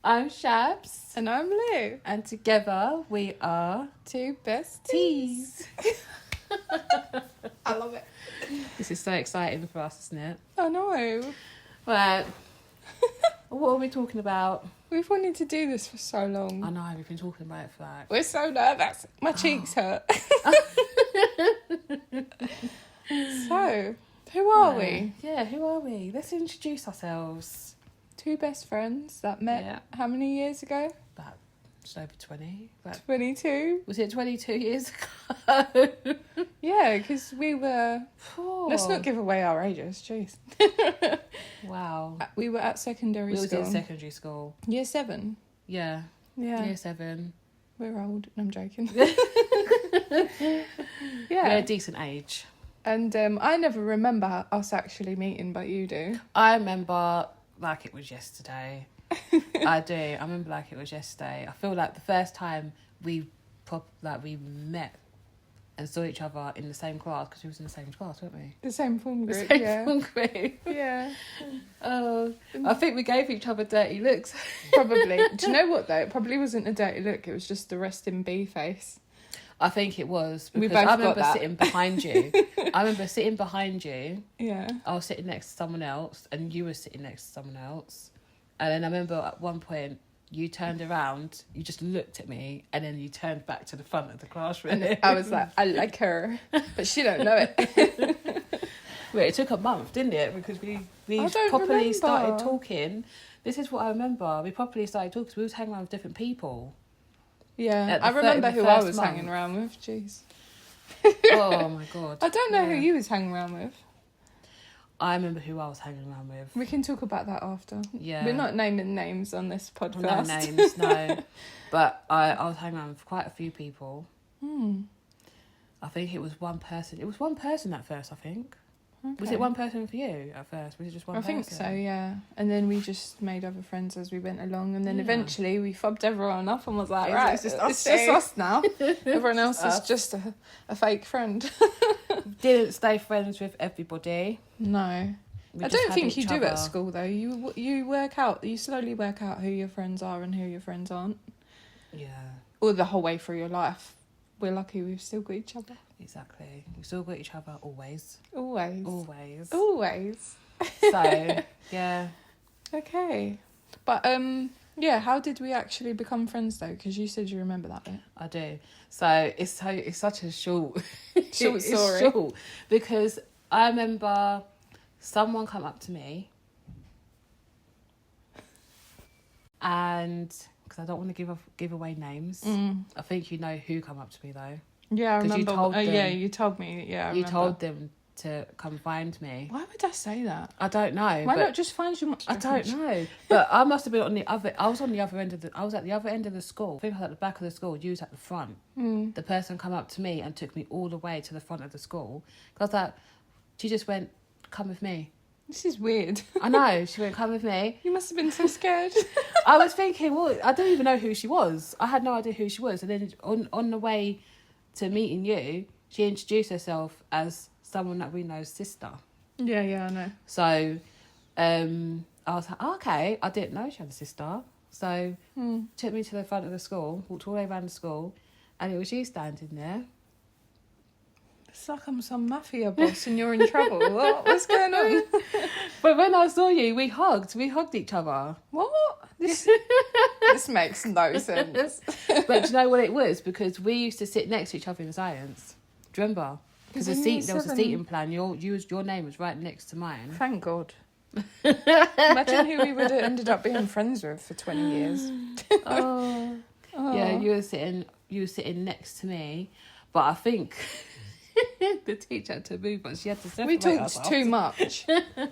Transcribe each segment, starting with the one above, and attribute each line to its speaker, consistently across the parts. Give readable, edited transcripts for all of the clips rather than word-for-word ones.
Speaker 1: I'm Shabs.
Speaker 2: And I'm Lou.
Speaker 1: And together we are
Speaker 2: Two bes-teas. I love it.
Speaker 1: This is so exciting for us, isn't it?
Speaker 2: I know.
Speaker 1: Right. What are we talking about?
Speaker 2: We've wanted to do this for so long.
Speaker 1: I know, we've been talking about it for like...
Speaker 2: We're so nervous. My cheeks hurt. So, who are we?
Speaker 1: Yeah, who are we? Let's introduce ourselves.
Speaker 2: Two best friends that met how many years ago?
Speaker 1: About just over 20.
Speaker 2: 22.
Speaker 1: Was it 22 years ago?
Speaker 2: Yeah, because we were... Let's not give away our ages, jeez.
Speaker 1: Wow.
Speaker 2: We were at secondary school.
Speaker 1: We was in secondary school.
Speaker 2: Year 7.
Speaker 1: Yeah.
Speaker 2: Yeah.
Speaker 1: Year 7.
Speaker 2: We're old. I'm joking.
Speaker 1: We're a decent age.
Speaker 2: And I never remember us actually meeting, but you do.
Speaker 1: I remember like it was yesterday. I do. I remember like it was yesterday. I feel like the first time we met and saw each other in the same class, because we was in the same class, weren't we?
Speaker 2: The same form group,
Speaker 1: the same form group.
Speaker 2: Yeah.
Speaker 1: I think we gave each other dirty looks.
Speaker 2: Probably. Do you know what though? It probably wasn't a dirty look. It was just the rest in B face.
Speaker 1: I think it was, because
Speaker 2: We both
Speaker 1: I remember
Speaker 2: got that.
Speaker 1: sitting behind you. I remember sitting behind you.
Speaker 2: Yeah.
Speaker 1: I was sitting next to someone else, and you were sitting next to someone else. And then I remember at one point, you turned around, you just looked at me, and then you turned back to the front of the classroom.
Speaker 2: And I was like, I like her, but she don't know it.
Speaker 1: Well, it took a month, didn't it? Because we
Speaker 2: I don't
Speaker 1: properly
Speaker 2: remember.
Speaker 1: started talking. This is what I remember. We properly started talking because we was hanging around with different people.
Speaker 2: Yeah.
Speaker 1: At the
Speaker 2: I remember who I
Speaker 1: first
Speaker 2: was
Speaker 1: month.
Speaker 2: hanging around with. Jeez.
Speaker 1: Oh my God.
Speaker 2: I don't know who
Speaker 1: Yeah.
Speaker 2: you was hanging around with.
Speaker 1: I remember who I was hanging around with.
Speaker 2: We can talk about that after.
Speaker 1: Yeah.
Speaker 2: We're not naming names on this podcast.
Speaker 1: No names, no. But I was hanging around with quite a few people. I think it was one person. It was one person at first, I think.
Speaker 2: Okay.
Speaker 1: Was it one person for you at first? Was it just one person?
Speaker 2: I think so, yeah. And then we just made other friends as we went along. And then eventually we fobbed everyone up and was like, right, it's just us now. Everyone else is just a fake friend.
Speaker 1: Didn't stay friends with everybody.
Speaker 2: No.
Speaker 1: We
Speaker 2: I
Speaker 1: just
Speaker 2: don't
Speaker 1: had
Speaker 2: think you
Speaker 1: each
Speaker 2: do
Speaker 1: other.
Speaker 2: at school, though. You slowly work out who your friends are and who your friends aren't.
Speaker 1: Yeah.
Speaker 2: Or the whole way through your life. We're lucky we've still got each other.
Speaker 1: Exactly. We still got each other always.
Speaker 2: Always.
Speaker 1: Always.
Speaker 2: Always.
Speaker 1: So, yeah.
Speaker 2: Okay. But, how did we actually become friends, though? Because you said you remember that bit.
Speaker 1: I do. So it's such a short
Speaker 2: Short
Speaker 1: it's
Speaker 2: story.
Speaker 1: short, because I remember someone come up to me, and because I don't want to give away names, I think you know who come up to me though.
Speaker 2: Yeah, I
Speaker 1: 'Cause you
Speaker 2: remember.
Speaker 1: told them.
Speaker 2: Yeah, you told me. Yeah, I
Speaker 1: You
Speaker 2: remember.
Speaker 1: told them to come find me.
Speaker 2: Why would I say that?
Speaker 1: I don't know.
Speaker 2: Why
Speaker 1: but
Speaker 2: not just find you?
Speaker 1: I don't know. But I must have been on the other. I was on the other end of the. I was at the other end of the school. I think I was at the back of the school. You was at the front. The person come up to me and took me all the way to the front of the school. Cause I was like, she just went, "Come with me."
Speaker 2: This is weird.
Speaker 1: I know. She went, "Come with me."
Speaker 2: You must have been so scared.
Speaker 1: I was thinking, well, I don't even know who she was. I had no idea who she was. And then on the way to meeting you, she introduced herself as someone that we know's sister.
Speaker 2: Yeah, I know.
Speaker 1: So I was like, oh, okay, I didn't know she had a sister. So took me to the front of the school, walked all the way around the school, and it was you standing there.
Speaker 2: It's like I'm some mafia boss and you're in trouble. What's going on?
Speaker 1: But when I saw you, we hugged each other.
Speaker 2: What? This makes no sense.
Speaker 1: But do you know what it was? Because we used to sit next to each other in science. Do you remember? Because there was a seating plan. Your name was right next to mine.
Speaker 2: Thank God. Imagine who we would have ended up being friends with for 20 years.
Speaker 1: Oh. Yeah, you were sitting next to me, but I think the teacher had to move us. She had to separate
Speaker 2: We
Speaker 1: us
Speaker 2: talked too much.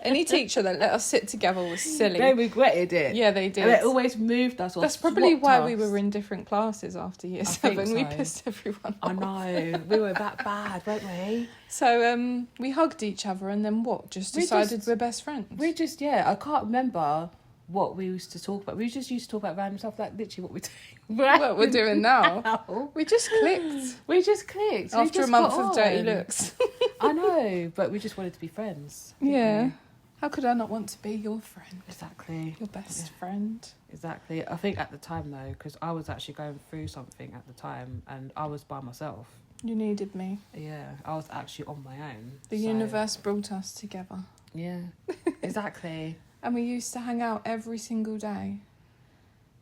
Speaker 2: Any teacher that let us sit together was silly.
Speaker 1: They regretted it.
Speaker 2: Yeah, they did.
Speaker 1: And they always moved us. Or
Speaker 2: That's probably
Speaker 1: swapped
Speaker 2: why
Speaker 1: us.
Speaker 2: we were in different classes after year
Speaker 1: think
Speaker 2: 7. We
Speaker 1: so.
Speaker 2: pissed everyone
Speaker 1: I
Speaker 2: off.
Speaker 1: know. We were that bad, weren't we?
Speaker 2: So we hugged each other and then what? Just decided we're best friends?
Speaker 1: We just, I can't remember what we used to talk about. We just used to talk about random stuff, like literally what we're doing.
Speaker 2: What we're doing now. We just clicked.
Speaker 1: We just clicked. We
Speaker 2: After a
Speaker 1: just
Speaker 2: month
Speaker 1: got
Speaker 2: of dirty
Speaker 1: on.
Speaker 2: looks.
Speaker 1: I know, but we just wanted to be friends. didn't
Speaker 2: Yeah.
Speaker 1: we?
Speaker 2: How could I not want to be your friend?
Speaker 1: Exactly.
Speaker 2: Your best friend.
Speaker 1: Exactly. I think at the time, though, because I was actually going through something at the time and I was by myself.
Speaker 2: You needed me.
Speaker 1: Yeah, I was actually on my own.
Speaker 2: The universe brought us together.
Speaker 1: Yeah, exactly.
Speaker 2: And we used to hang out every single day.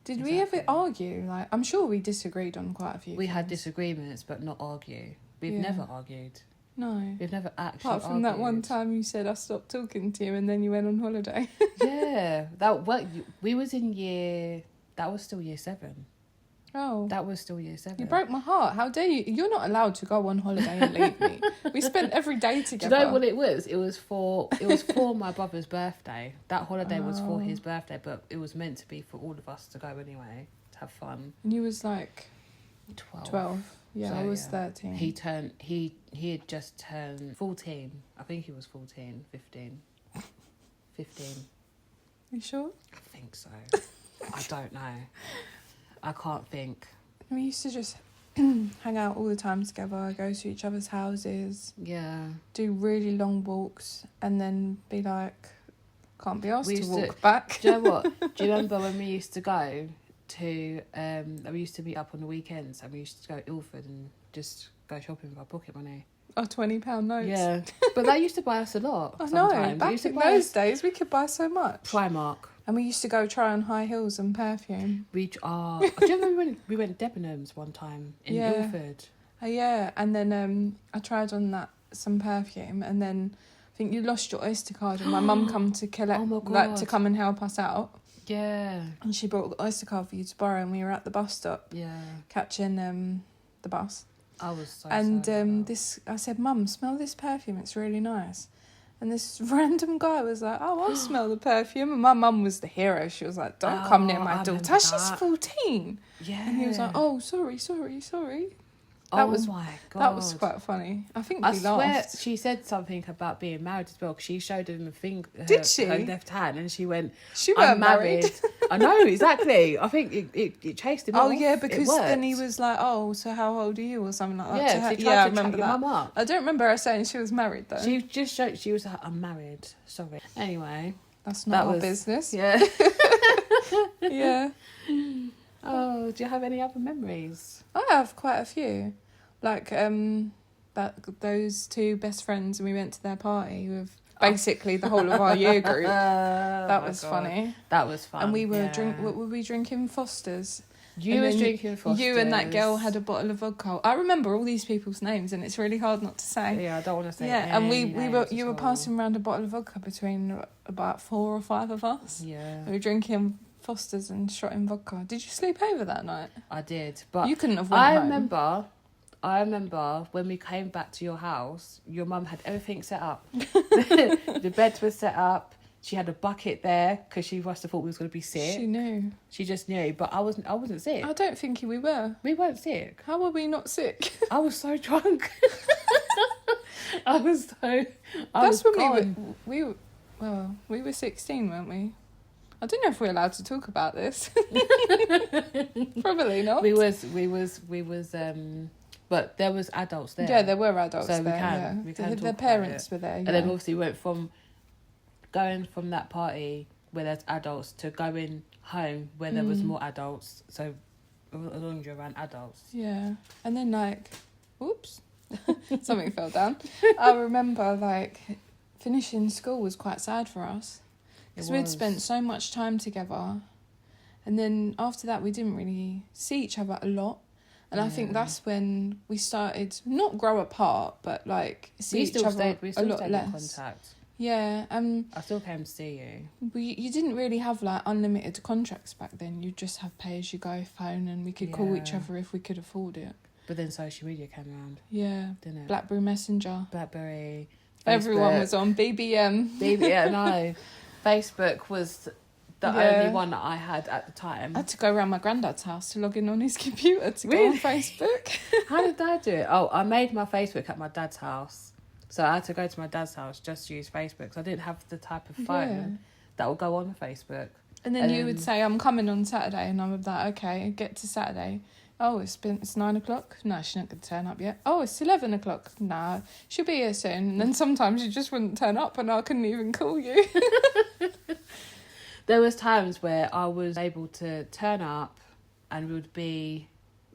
Speaker 2: Did we
Speaker 1: Exactly.
Speaker 2: ever argue? Like, I'm sure we disagreed on quite a few
Speaker 1: We
Speaker 2: things.
Speaker 1: had disagreements, but not argue. We've never argued.
Speaker 2: No.
Speaker 1: We've never actually
Speaker 2: Apart from that one time you said I stopped talking to you and then you went on holiday.
Speaker 1: Yeah. We was in year... That was still year 7.
Speaker 2: Oh.
Speaker 1: That was still year 7.
Speaker 2: You broke my heart. How dare you? You're not allowed to go on holiday and leave me. We spent every day together.
Speaker 1: Do you know what it was? It was for my brother's birthday. That holiday was for his birthday, but it was meant to be for all of us to go anyway, to have fun.
Speaker 2: And you was like
Speaker 1: 12.
Speaker 2: Yeah,
Speaker 1: So,
Speaker 2: I was 13.
Speaker 1: He had just turned 14. I think he was 14, 15. 15.
Speaker 2: You sure?
Speaker 1: I think so. I don't know. I can't think.
Speaker 2: We used to just hang out all the time together, go to each other's houses,
Speaker 1: Yeah.
Speaker 2: do really long walks, and then be like, can't be asked
Speaker 1: We
Speaker 2: to
Speaker 1: used
Speaker 2: walk back.
Speaker 1: Do you know what? Do you remember when we used to go to... we used to meet up on the weekends and we used to go to Ilford and just go shopping with our pocket money.
Speaker 2: Oh, £20 notes.
Speaker 1: Yeah. But they used to buy us a lot.
Speaker 2: I know.
Speaker 1: Sometimes. They
Speaker 2: Back
Speaker 1: used to
Speaker 2: in
Speaker 1: buy
Speaker 2: those
Speaker 1: us
Speaker 2: days, we could buy so much.
Speaker 1: Primark.
Speaker 2: And we used to go try on high heels and perfume.
Speaker 1: Do you remember we went Debenhams one time in Ilford?
Speaker 2: Yeah, and then I tried on some perfume, and then I think you lost your Oyster card, and my mum come to collect,
Speaker 1: Oh my God.
Speaker 2: like to come and help us out.
Speaker 1: Yeah.
Speaker 2: And she brought the Oyster card for you to borrow, and we were at the bus stop
Speaker 1: Yeah.
Speaker 2: catching the bus.
Speaker 1: I was so
Speaker 2: And
Speaker 1: sad.
Speaker 2: I said, Mum, smell this perfume, it's really nice. And this random guy was like, oh, I'll smell the perfume. And my mum was the hero. She was like, don't come near my daughter. She's 14.
Speaker 1: Yeah.
Speaker 2: And he was like, oh, sorry.
Speaker 1: That was my God.
Speaker 2: That was quite funny. I think we
Speaker 1: swear
Speaker 2: laughed.
Speaker 1: she said something about being married as well, because she showed him the thing.
Speaker 2: Did she?
Speaker 1: Her left hand, and she went,
Speaker 2: She
Speaker 1: I'm
Speaker 2: weren't married.
Speaker 1: I know, exactly. I think it chased him off.
Speaker 2: Oh, yeah,
Speaker 1: It
Speaker 2: because
Speaker 1: worked.
Speaker 2: then he was like, oh, so how old are you? Or something like that.
Speaker 1: Yeah,
Speaker 2: to her.
Speaker 1: she tried
Speaker 2: I
Speaker 1: to
Speaker 2: remember
Speaker 1: chat your
Speaker 2: that.
Speaker 1: mum up.
Speaker 2: I don't remember her saying she was married, though.
Speaker 1: She just showed, she was like, I'm married. Sorry. Anyway.
Speaker 2: That's not our business.
Speaker 1: Yeah.
Speaker 2: Yeah.
Speaker 1: Oh, do you have any other memories?
Speaker 2: I have quite a few. Like, those two best friends, and we went to their party with basically the whole of our year group. That was funny.
Speaker 1: That was fun.
Speaker 2: And we were what were we drinking? Foster's.
Speaker 1: You was drinking Foster's.
Speaker 2: You and that girl had a bottle of vodka. I remember all these people's names, and it's really hard not to say.
Speaker 1: Yeah, I don't want to say.
Speaker 2: Yeah, and you were
Speaker 1: at all.
Speaker 2: passing around a bottle of vodka between about 4 or 5 of us.
Speaker 1: Yeah,
Speaker 2: We were drinking Foster's and shotting vodka. Did you sleep over that night?
Speaker 1: I did, but
Speaker 2: You couldn't have went home.
Speaker 1: I remember when we came back to your house, your mum had everything set up. The bed was set up. She had a bucket there because she must have thought we was going to be sick.
Speaker 2: She knew.
Speaker 1: She just knew, but I wasn't sick.
Speaker 2: I don't think we were.
Speaker 1: We weren't sick.
Speaker 2: How were we not sick?
Speaker 1: I was so drunk. I was
Speaker 2: That's
Speaker 1: was
Speaker 2: when
Speaker 1: gone.
Speaker 2: we were 16, weren't we? I don't know if we're allowed to talk about this. Probably not.
Speaker 1: We was but there was adults there.
Speaker 2: Yeah, there were adults
Speaker 1: So we
Speaker 2: there.
Speaker 1: can- we can
Speaker 2: Their
Speaker 1: talk about
Speaker 2: parents were there.
Speaker 1: And then obviously went from going from that party where there's adults to going home where there was more adults. So as long as you're around adults.
Speaker 2: Yeah. And then oops, something fell down. I remember finishing school was quite sad for us because we'd spent so much time together, and then after that we didn't really see each other a lot. And I think that's when we started not grow apart, but see each other
Speaker 1: we
Speaker 2: a
Speaker 1: still
Speaker 2: lot
Speaker 1: stayed
Speaker 2: less.
Speaker 1: in contact.
Speaker 2: Yeah,
Speaker 1: I still came to see you.
Speaker 2: you didn't really have unlimited contracts back then. You'd just have pay as you go phone, and we could call each other if we could afford it.
Speaker 1: But then social media came around,
Speaker 2: Yeah,
Speaker 1: didn't it?
Speaker 2: BlackBerry Messenger.
Speaker 1: BlackBerry.
Speaker 2: Everyone
Speaker 1: Facebook.
Speaker 2: was on BBM.
Speaker 1: Yeah, no. Facebook was the only one that I had at the time.
Speaker 2: I had to go around my granddad's house to log in on his computer to go on Facebook.
Speaker 1: How did I do it? Oh, I made my Facebook at my dad's house. So I had to go to my dad's house just to use Facebook because I didn't have the type of phone that will go on Facebook.
Speaker 2: And then you would say, I'm coming on Saturday. And I would be like, okay, get to Saturday. Oh, it's 9:00. No, she's not going to turn up yet. Oh, it's 11:00. No, she'll be here soon. And then sometimes you just wouldn't turn up, and I couldn't even call you.
Speaker 1: There was times where I was able to turn up, and we would be.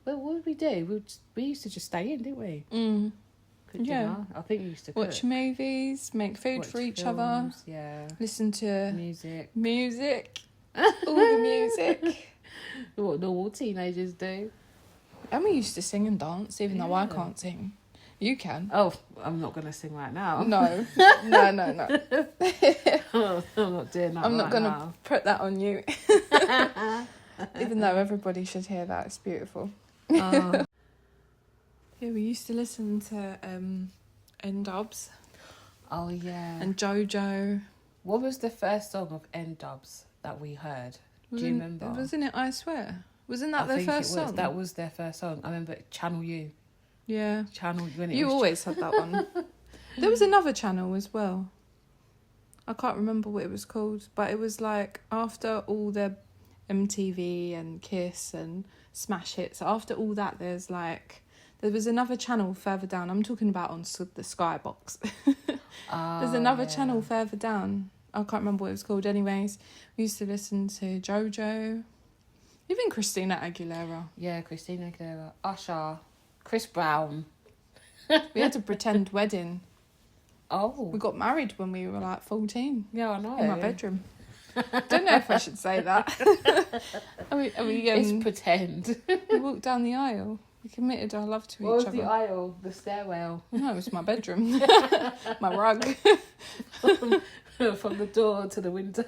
Speaker 1: Well, what would we do? We used to just stay in, didn't we? Cook dinner. I think we used to
Speaker 2: watch movies, make food for each other.
Speaker 1: Yeah.
Speaker 2: Listen to
Speaker 1: music.
Speaker 2: All the music.
Speaker 1: What normal teenagers do.
Speaker 2: And we used to sing and dance, even though I can't sing. You can.
Speaker 1: Oh, I'm not going to sing right now.
Speaker 2: No. No.
Speaker 1: I'm not doing that.
Speaker 2: I'm not going to put that on you. Even though everybody should hear that. It's beautiful. Yeah, we used to listen to N-Dubs.
Speaker 1: Oh, yeah.
Speaker 2: And JoJo.
Speaker 1: What was the first song of N-Dubs that we heard? Do you remember?
Speaker 2: Wasn't it I Swear? Wasn't that their first song?
Speaker 1: That was their first song. I remember Channel U.
Speaker 2: Yeah.
Speaker 1: Channel U.
Speaker 2: You always had that one. There was another channel as well. I can't remember what it was called, but it was like after all the MTV and Kiss and Smash Hits, after all that there was another channel further down. I'm talking about on the Skybox. There's another channel further down. I can't remember what it was called. Anyways, we used to listen to JoJo. Even Christina Aguilera.
Speaker 1: Yeah, Christina Aguilera. Usher. Chris Brown.
Speaker 2: We had a pretend wedding.
Speaker 1: Oh.
Speaker 2: We got married when we were like 14.
Speaker 1: Yeah, I know.
Speaker 2: In my bedroom. Don't know if I should say that.
Speaker 1: It's pretend.
Speaker 2: We walked down the aisle. We committed our love to each other.
Speaker 1: What was the aisle? The stairwell?
Speaker 2: No, it was my bedroom. My rug.
Speaker 1: From the door to the window.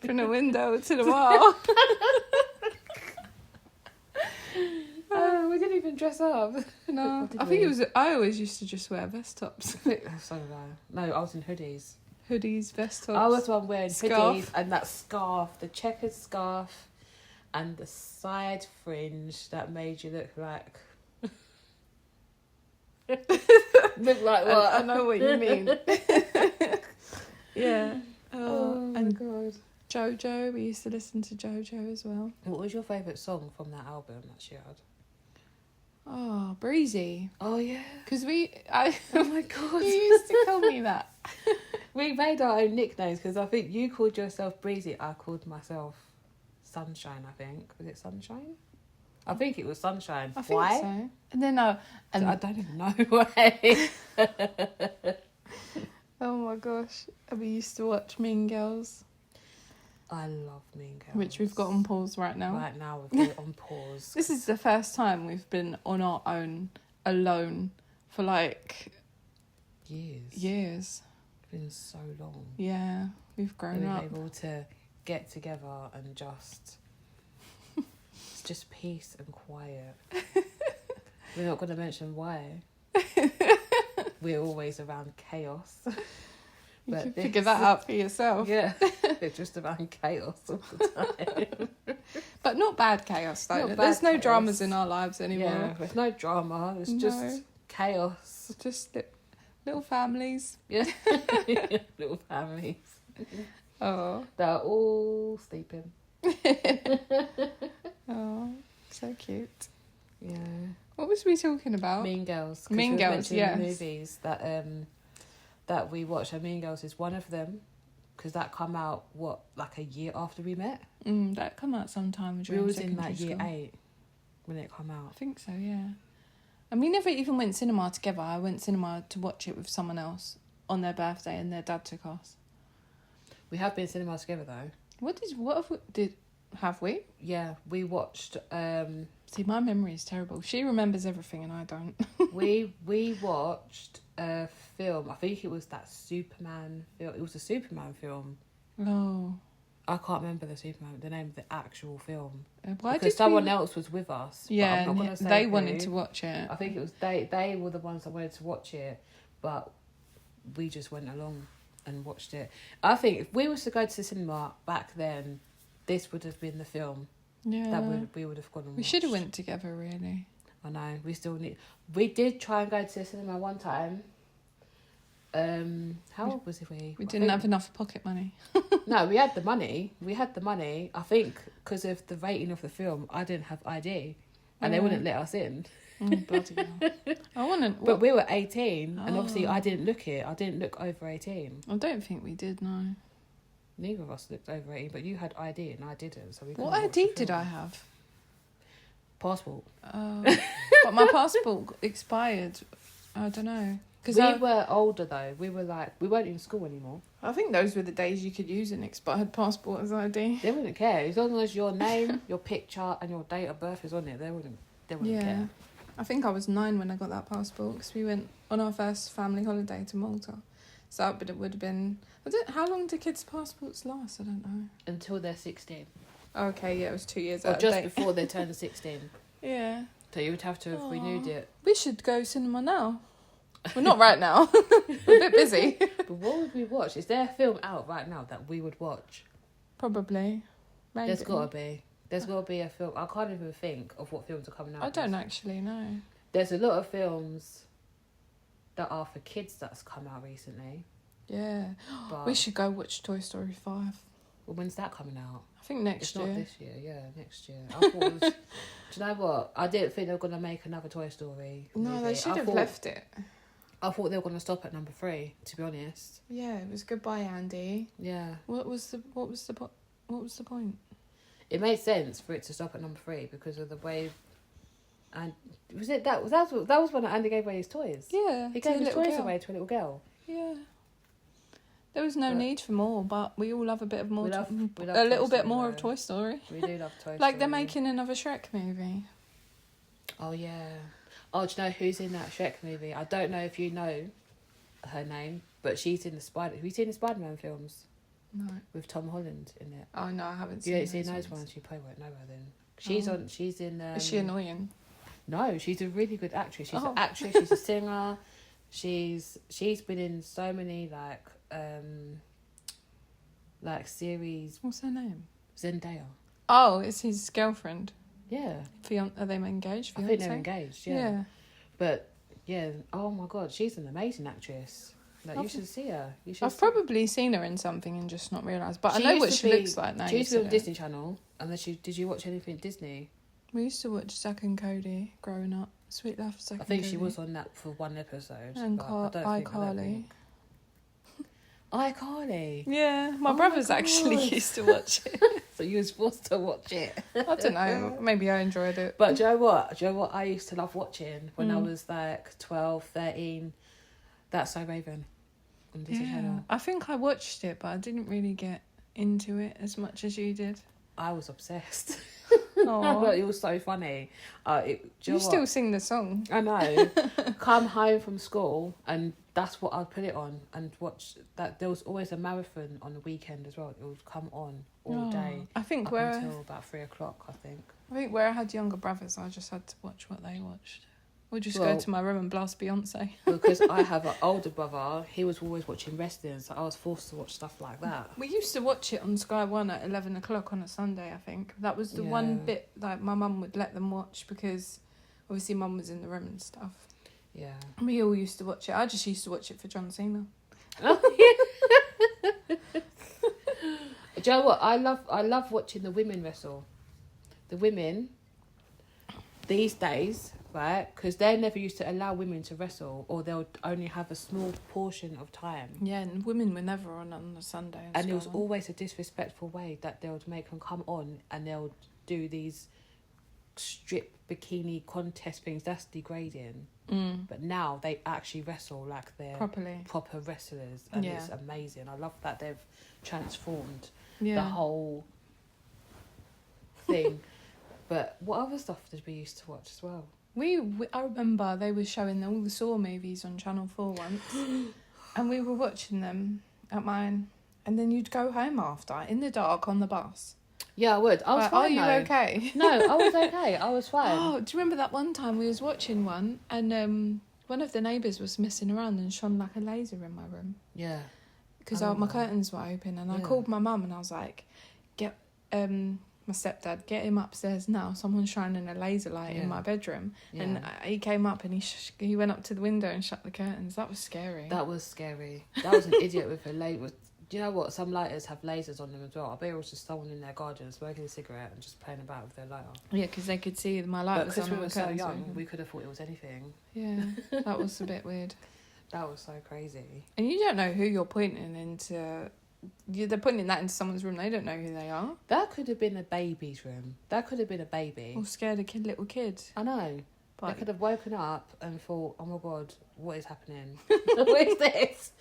Speaker 2: From the window to the wall.
Speaker 1: We didn't even dress up.
Speaker 2: No, I think it was. I always used to just wear vest tops.
Speaker 1: So no, I was in hoodies.
Speaker 2: Hoodies, vest tops.
Speaker 1: I was one wearing
Speaker 2: scarf.
Speaker 1: hoodies and that scarf, the checkered scarf, and the side fringe that made you look like. Look like what?
Speaker 2: I know what you mean. Yeah.
Speaker 1: Oh my
Speaker 2: and
Speaker 1: god.
Speaker 2: JoJo, we used to listen to JoJo as well.
Speaker 1: What was your favourite song from that album that she had?
Speaker 2: Oh, Breezy.
Speaker 1: Oh yeah.
Speaker 2: Because oh
Speaker 1: my god.
Speaker 2: You used to call me that.
Speaker 1: We made our own nicknames because I think you called yourself Breezy. I called myself Sunshine, I think. Was it Sunshine? I think it was Sunshine.
Speaker 2: I think
Speaker 1: Why?
Speaker 2: so. And then and
Speaker 1: I don't even know why.
Speaker 2: Oh my gosh. We used to watch Mean Girls.
Speaker 1: I love Mean Girls.
Speaker 2: Which we've got on pause right now.
Speaker 1: Right now we've got it on pause.
Speaker 2: This is the first time we've been on our own, alone, for like... Years.
Speaker 1: It's been so long.
Speaker 2: Yeah, we've grown up.
Speaker 1: We've been able to get together and just... It's just peace and quiet. We're not going to mention why. We're always around chaos.
Speaker 2: You can figure that out for yourself.
Speaker 1: Yeah, it's just around chaos all the time.
Speaker 2: But not bad chaos, though.
Speaker 1: Not
Speaker 2: There's
Speaker 1: bad
Speaker 2: no
Speaker 1: chaos.
Speaker 2: dramas in our lives anymore.
Speaker 1: Yeah, there's no drama. It's just chaos.
Speaker 2: Just little families.
Speaker 1: Yeah, little families.
Speaker 2: Oh.
Speaker 1: They're all sleeping.
Speaker 2: Oh, so cute.
Speaker 1: Yeah.
Speaker 2: What was we talking about?
Speaker 1: Mean Girls.
Speaker 2: Mean Girls, yes.
Speaker 1: Movies that we watched. And Mean Girls is one of them. Because that come out, like a year after we met?
Speaker 2: That come out sometime
Speaker 1: We
Speaker 2: during
Speaker 1: was in
Speaker 2: secondary
Speaker 1: year
Speaker 2: school.
Speaker 1: 8 when it come out.
Speaker 2: I think so, yeah. And we never even went cinema together. I went cinema to watch it with someone else on their birthday, and their dad took us.
Speaker 1: We have been cinema together though.
Speaker 2: Have we?
Speaker 1: Yeah, we watched.
Speaker 2: See, my memory is terrible. She remembers everything, and I don't.
Speaker 1: we watched a film. I think it was that Superman film. It was a Superman film.
Speaker 2: Oh.
Speaker 1: I can't remember the name of the actual film.
Speaker 2: Why
Speaker 1: because
Speaker 2: did
Speaker 1: someone else was with us.
Speaker 2: Yeah,
Speaker 1: but I'm not gonna say
Speaker 2: they
Speaker 1: who.
Speaker 2: wanted to watch it.
Speaker 1: I think it was they were the ones that wanted to watch it, but we just went along and watched it. I think if we was to go to the cinema back then, this would have been the film that we would have gone and watched.
Speaker 2: We should have went together, really.
Speaker 1: I know. We did try and go to the cinema one time. How old was we?
Speaker 2: We didn't have enough pocket money.
Speaker 1: No, we had the money. I think because of the rating of the film, I didn't have ID. and they wouldn't let us in.
Speaker 2: Oh, bloody hell. I want to...
Speaker 1: But we were 18, and obviously I didn't look it. I didn't look over 18.
Speaker 2: I don't think we did, no.
Speaker 1: Neither of us looked over 18, but you had ID and I didn't. So we
Speaker 2: What
Speaker 1: couldn't watch
Speaker 2: ID
Speaker 1: the
Speaker 2: did
Speaker 1: film.
Speaker 2: I have?
Speaker 1: Passport.
Speaker 2: But my passport expired. I don't know.
Speaker 1: We were older though. We weren't in school anymore.
Speaker 2: I think those were the days you could use an expired passport as ID.
Speaker 1: They wouldn't care as long as your name, your picture, and your date of birth is on it. They wouldn't care.
Speaker 2: I think I was 9 when I got that passport because we went on our first family holiday to Malta. So it would have been... How long do kids' passports last? I don't know.
Speaker 1: Until they're 16.
Speaker 2: Okay, yeah, it was 2 years
Speaker 1: Or
Speaker 2: out of
Speaker 1: just
Speaker 2: date.
Speaker 1: before they turn 16.
Speaker 2: Yeah.
Speaker 1: So you would have to have renewed it.
Speaker 2: We should go cinema now. Well, not right now. We're a bit busy.
Speaker 1: But what would we watch? Is there a film out right now that we would watch?
Speaker 2: Probably. Maybe.
Speaker 1: There's got to be. There's got to be a film. I can't even think of what films are coming out.
Speaker 2: I don't actually know.
Speaker 1: There's a lot of films that are for kids that's come out recently.
Speaker 2: Yeah.
Speaker 1: But
Speaker 2: We should go watch Toy Story 5.
Speaker 1: well, when's that coming out?
Speaker 2: I think next
Speaker 1: It's
Speaker 2: year.
Speaker 1: not this year, yeah, next year. I thought it was... Do you know what? I didn't think they were going to make another Toy Story
Speaker 2: No,
Speaker 1: movie.
Speaker 2: they should have left it.
Speaker 1: I thought they were going to stop at number 3, to be honest.
Speaker 2: Yeah, it was Goodbye, Andy.
Speaker 1: Yeah.
Speaker 2: What was the point?
Speaker 1: It made sense for it to stop at number 3 because of the way... And was it that was when Andy gave away his toys?
Speaker 2: Yeah.
Speaker 1: He
Speaker 2: to
Speaker 1: gave
Speaker 2: the
Speaker 1: his
Speaker 2: little
Speaker 1: toys
Speaker 2: girl.
Speaker 1: away to a little girl.
Speaker 2: Yeah. There was no
Speaker 1: But-
Speaker 2: need for more, but we all love a bit of more.
Speaker 1: We love
Speaker 2: a little
Speaker 1: Toy
Speaker 2: bit
Speaker 1: Story,
Speaker 2: more of
Speaker 1: though.
Speaker 2: Toy Story.
Speaker 1: We do love Toy Story.
Speaker 2: Like they're making another Shrek movie.
Speaker 1: Oh, yeah. Oh, do you know who's in that Shrek movie? I don't know if you know her name, but she's in the Spider... Have you seen the Spider-Man films?
Speaker 2: No.
Speaker 1: With Tom Holland in it.
Speaker 2: Oh no, I haven't
Speaker 1: You
Speaker 2: seen.
Speaker 1: don't see those ones, you probably won't know her then. She's in...
Speaker 2: Is she annoying?
Speaker 1: No, she's a really good actress. She's
Speaker 2: Oh.
Speaker 1: an actress, she's a singer. She's been in so many, like series...
Speaker 2: What's her name?
Speaker 1: Zendaya.
Speaker 2: Oh, it's his girlfriend.
Speaker 1: Yeah.
Speaker 2: Are they engaged?
Speaker 1: I think they're engaged, yeah.
Speaker 2: Yeah.
Speaker 1: But, yeah, oh my God, she's an amazing actress. Like, you
Speaker 2: I've-
Speaker 1: should see her. You should
Speaker 2: I've probably seen her in something and just not realised. But I
Speaker 1: She
Speaker 2: know
Speaker 1: used
Speaker 2: what
Speaker 1: to
Speaker 2: she
Speaker 1: be-
Speaker 2: looks like now.
Speaker 1: She
Speaker 2: you
Speaker 1: used to be
Speaker 2: said
Speaker 1: on
Speaker 2: it.
Speaker 1: Disney Channel, and then did you watch anything Disney?
Speaker 2: We used to watch Zack and Cody growing up. Sweet Life of Zack
Speaker 1: I
Speaker 2: and
Speaker 1: think
Speaker 2: Cody.
Speaker 1: she was on that for one episode.
Speaker 2: And
Speaker 1: but I don't
Speaker 2: iCarly.
Speaker 1: iCarly.
Speaker 2: Yeah, my
Speaker 1: Oh my
Speaker 2: brothers actually
Speaker 1: God.
Speaker 2: used to watch it.
Speaker 1: So you was forced to watch it.
Speaker 2: I don't know. Maybe I enjoyed it.
Speaker 1: But do you know what? Do you know what I used to love watching when I
Speaker 2: Mm.
Speaker 1: was like 12, 13? That's So Raven on Disney
Speaker 2: Yeah,
Speaker 1: Channel.
Speaker 2: I think I watched it, but I didn't really get into it as much as you did.
Speaker 1: I was obsessed.
Speaker 2: Oh,
Speaker 1: It was so funny. Do you
Speaker 2: you
Speaker 1: know
Speaker 2: still
Speaker 1: what?
Speaker 2: sing the song.
Speaker 1: I know. Come home from school, and that's what I'd put it on and watch. That there was always a marathon on the weekend as well. It would come on all day
Speaker 2: I think
Speaker 1: up until about 3 o'clock. I think.
Speaker 2: where I had younger brothers, I just had to watch what they watched. Or just
Speaker 1: Well-
Speaker 2: go to my room and blast Beyonce.
Speaker 1: Because I have an older brother, he was always watching wrestling, so I was forced to watch stuff like that.
Speaker 2: We used to watch it on Sky One at 11 o'clock on a Sunday, I think. That was the one
Speaker 1: Yeah.
Speaker 2: bit like my mum would let them watch because obviously mum was in the room and stuff.
Speaker 1: Yeah.
Speaker 2: We all used to watch it. I just used to watch it for John Cena.
Speaker 1: Do you know what? I love watching the women wrestle. The women, these days, right? Because they never used to allow women to wrestle, or they'll only have a small portion of time.
Speaker 2: Yeah, and women were never on a Sunday. on
Speaker 1: And
Speaker 2: Sky
Speaker 1: it was
Speaker 2: One.
Speaker 1: always a disrespectful way that they would make them come on and they'll do these strip bikini contest things. That's degrading. But now they actually wrestle like they're
Speaker 2: Properly.
Speaker 1: proper wrestlers, and
Speaker 2: Yeah.
Speaker 1: it's amazing. I love that they've transformed
Speaker 2: Yeah.
Speaker 1: the whole thing. But what other stuff did we used to watch as well?
Speaker 2: I remember they were showing all the Saw movies on Channel 4 once. And we were watching them at mine. And then you'd go home after, in the dark, on the bus.
Speaker 1: Yeah, I would. I was
Speaker 2: Like,
Speaker 1: fine.
Speaker 2: are you
Speaker 1: though.
Speaker 2: okay?
Speaker 1: No, I was okay. I was fine.
Speaker 2: Oh, do you remember that one time we was watching one and one of the neighbours was messing around and shone like a laser in my room
Speaker 1: Yeah.
Speaker 2: because
Speaker 1: Oh.
Speaker 2: my curtains were open and I
Speaker 1: Yeah.
Speaker 2: called my mum and I was like, get my stepdad, get him upstairs now. Someone's shining a laser light
Speaker 1: Yeah.
Speaker 2: in my bedroom.
Speaker 1: Yeah.
Speaker 2: And he came up and he went up to the window and shut the curtains. That was scary.
Speaker 1: That was scary. That was an idiot with a Do you know what? Some lighters have lasers on them as well. I bet it was just someone in their garden smoking a cigarette and just playing about with their lighter.
Speaker 2: Yeah, because they could see my light
Speaker 1: But
Speaker 2: was
Speaker 1: because
Speaker 2: on.
Speaker 1: we were so young, we could have thought it was anything.
Speaker 2: Yeah, that was a bit weird.
Speaker 1: That was so crazy.
Speaker 2: And you don't know who you're pointing into. They're pointing that into someone's room. They don't know who they are.
Speaker 1: That could have been a baby's room. That could have been a baby.
Speaker 2: Or scared a little kid.
Speaker 1: I know.
Speaker 2: But
Speaker 1: They could have woken up and thought, oh my God, what is happening? What is this?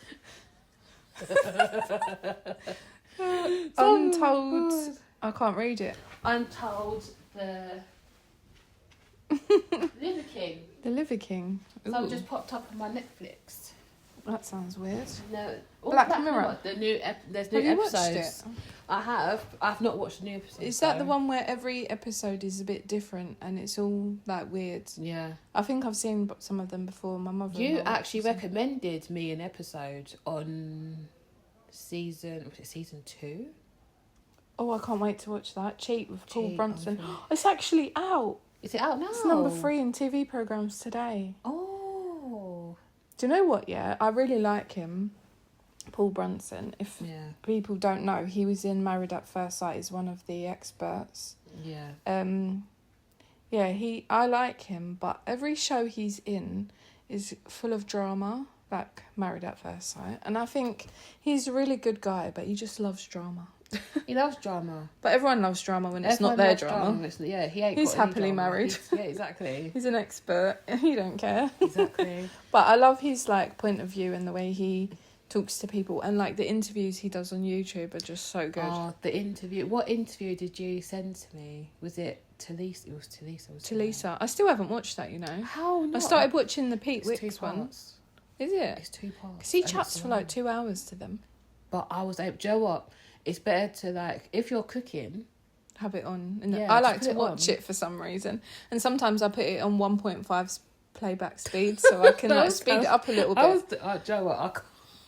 Speaker 2: Untold.
Speaker 1: Oh,
Speaker 2: I can't read it.
Speaker 1: Untold the Liver King.
Speaker 2: The Liver King.
Speaker 1: So
Speaker 2: Ooh,
Speaker 1: just popped up on my Netflix.
Speaker 2: that sounds weird.
Speaker 1: No,
Speaker 2: Black Mirror.
Speaker 1: The new there's
Speaker 2: Have
Speaker 1: new
Speaker 2: you watched
Speaker 1: episodes.
Speaker 2: it?
Speaker 1: I have. I've not watched the new episodes.
Speaker 2: Is that the
Speaker 1: though.
Speaker 2: one where every episode is a bit different and it's all like weird?
Speaker 1: Yeah.
Speaker 2: I think I've seen some of them before. My mother.
Speaker 1: You actually recommended me an episode on season 2?
Speaker 2: Oh, I can't wait to watch that. Cheat with Paul
Speaker 1: Cheat,
Speaker 2: Brunson.
Speaker 1: okay.
Speaker 2: It's actually out.
Speaker 1: Is it out now?
Speaker 2: It's number 3 in TV programs today.
Speaker 1: Oh.
Speaker 2: Do you know what? Yeah, I really like him, Paul Brunson. If
Speaker 1: Yeah.
Speaker 2: people don't know, he was in Married at First Sight. He's one of the experts.
Speaker 1: Yeah.
Speaker 2: Yeah, I like him, but every show he's in is full of drama, like Married at First Sight. And I think he's a really good guy, but he just loves drama.
Speaker 1: He loves drama.
Speaker 2: But everyone loves drama when it's
Speaker 1: Everyone
Speaker 2: not their
Speaker 1: loves
Speaker 2: drama.
Speaker 1: Yeah, he ain't.
Speaker 2: He's
Speaker 1: got any
Speaker 2: happily
Speaker 1: drama.
Speaker 2: married.
Speaker 1: Yeah, exactly.
Speaker 2: He's an expert. He don't care.
Speaker 1: Exactly.
Speaker 2: But I love his like point of view and the way he talks to people, and like the interviews he does on YouTube are just so good.
Speaker 1: Oh, the interview. What interview did you send to me? Was it Talisa? It was Talisa. Wasn't it?
Speaker 2: Talisa. I still haven't watched that, you know.
Speaker 1: How not?
Speaker 2: I started watching the Pete
Speaker 1: It's 2
Speaker 2: Wicks one.
Speaker 1: parts.
Speaker 2: Is it?
Speaker 1: It's 2 parts.
Speaker 2: Because he
Speaker 1: and
Speaker 2: chats
Speaker 1: it's
Speaker 2: for
Speaker 1: long.
Speaker 2: like 2 hours to them.
Speaker 1: But I was able. Do you know what? It's better to like if you're cooking.
Speaker 2: Have it on. And
Speaker 1: Yeah,
Speaker 2: I
Speaker 1: just
Speaker 2: like
Speaker 1: put
Speaker 2: to
Speaker 1: it
Speaker 2: watch
Speaker 1: on.
Speaker 2: it for some reason. And sometimes I put it on 1.5 playback speed so I can like speed it up a little bit.
Speaker 1: Do you know what?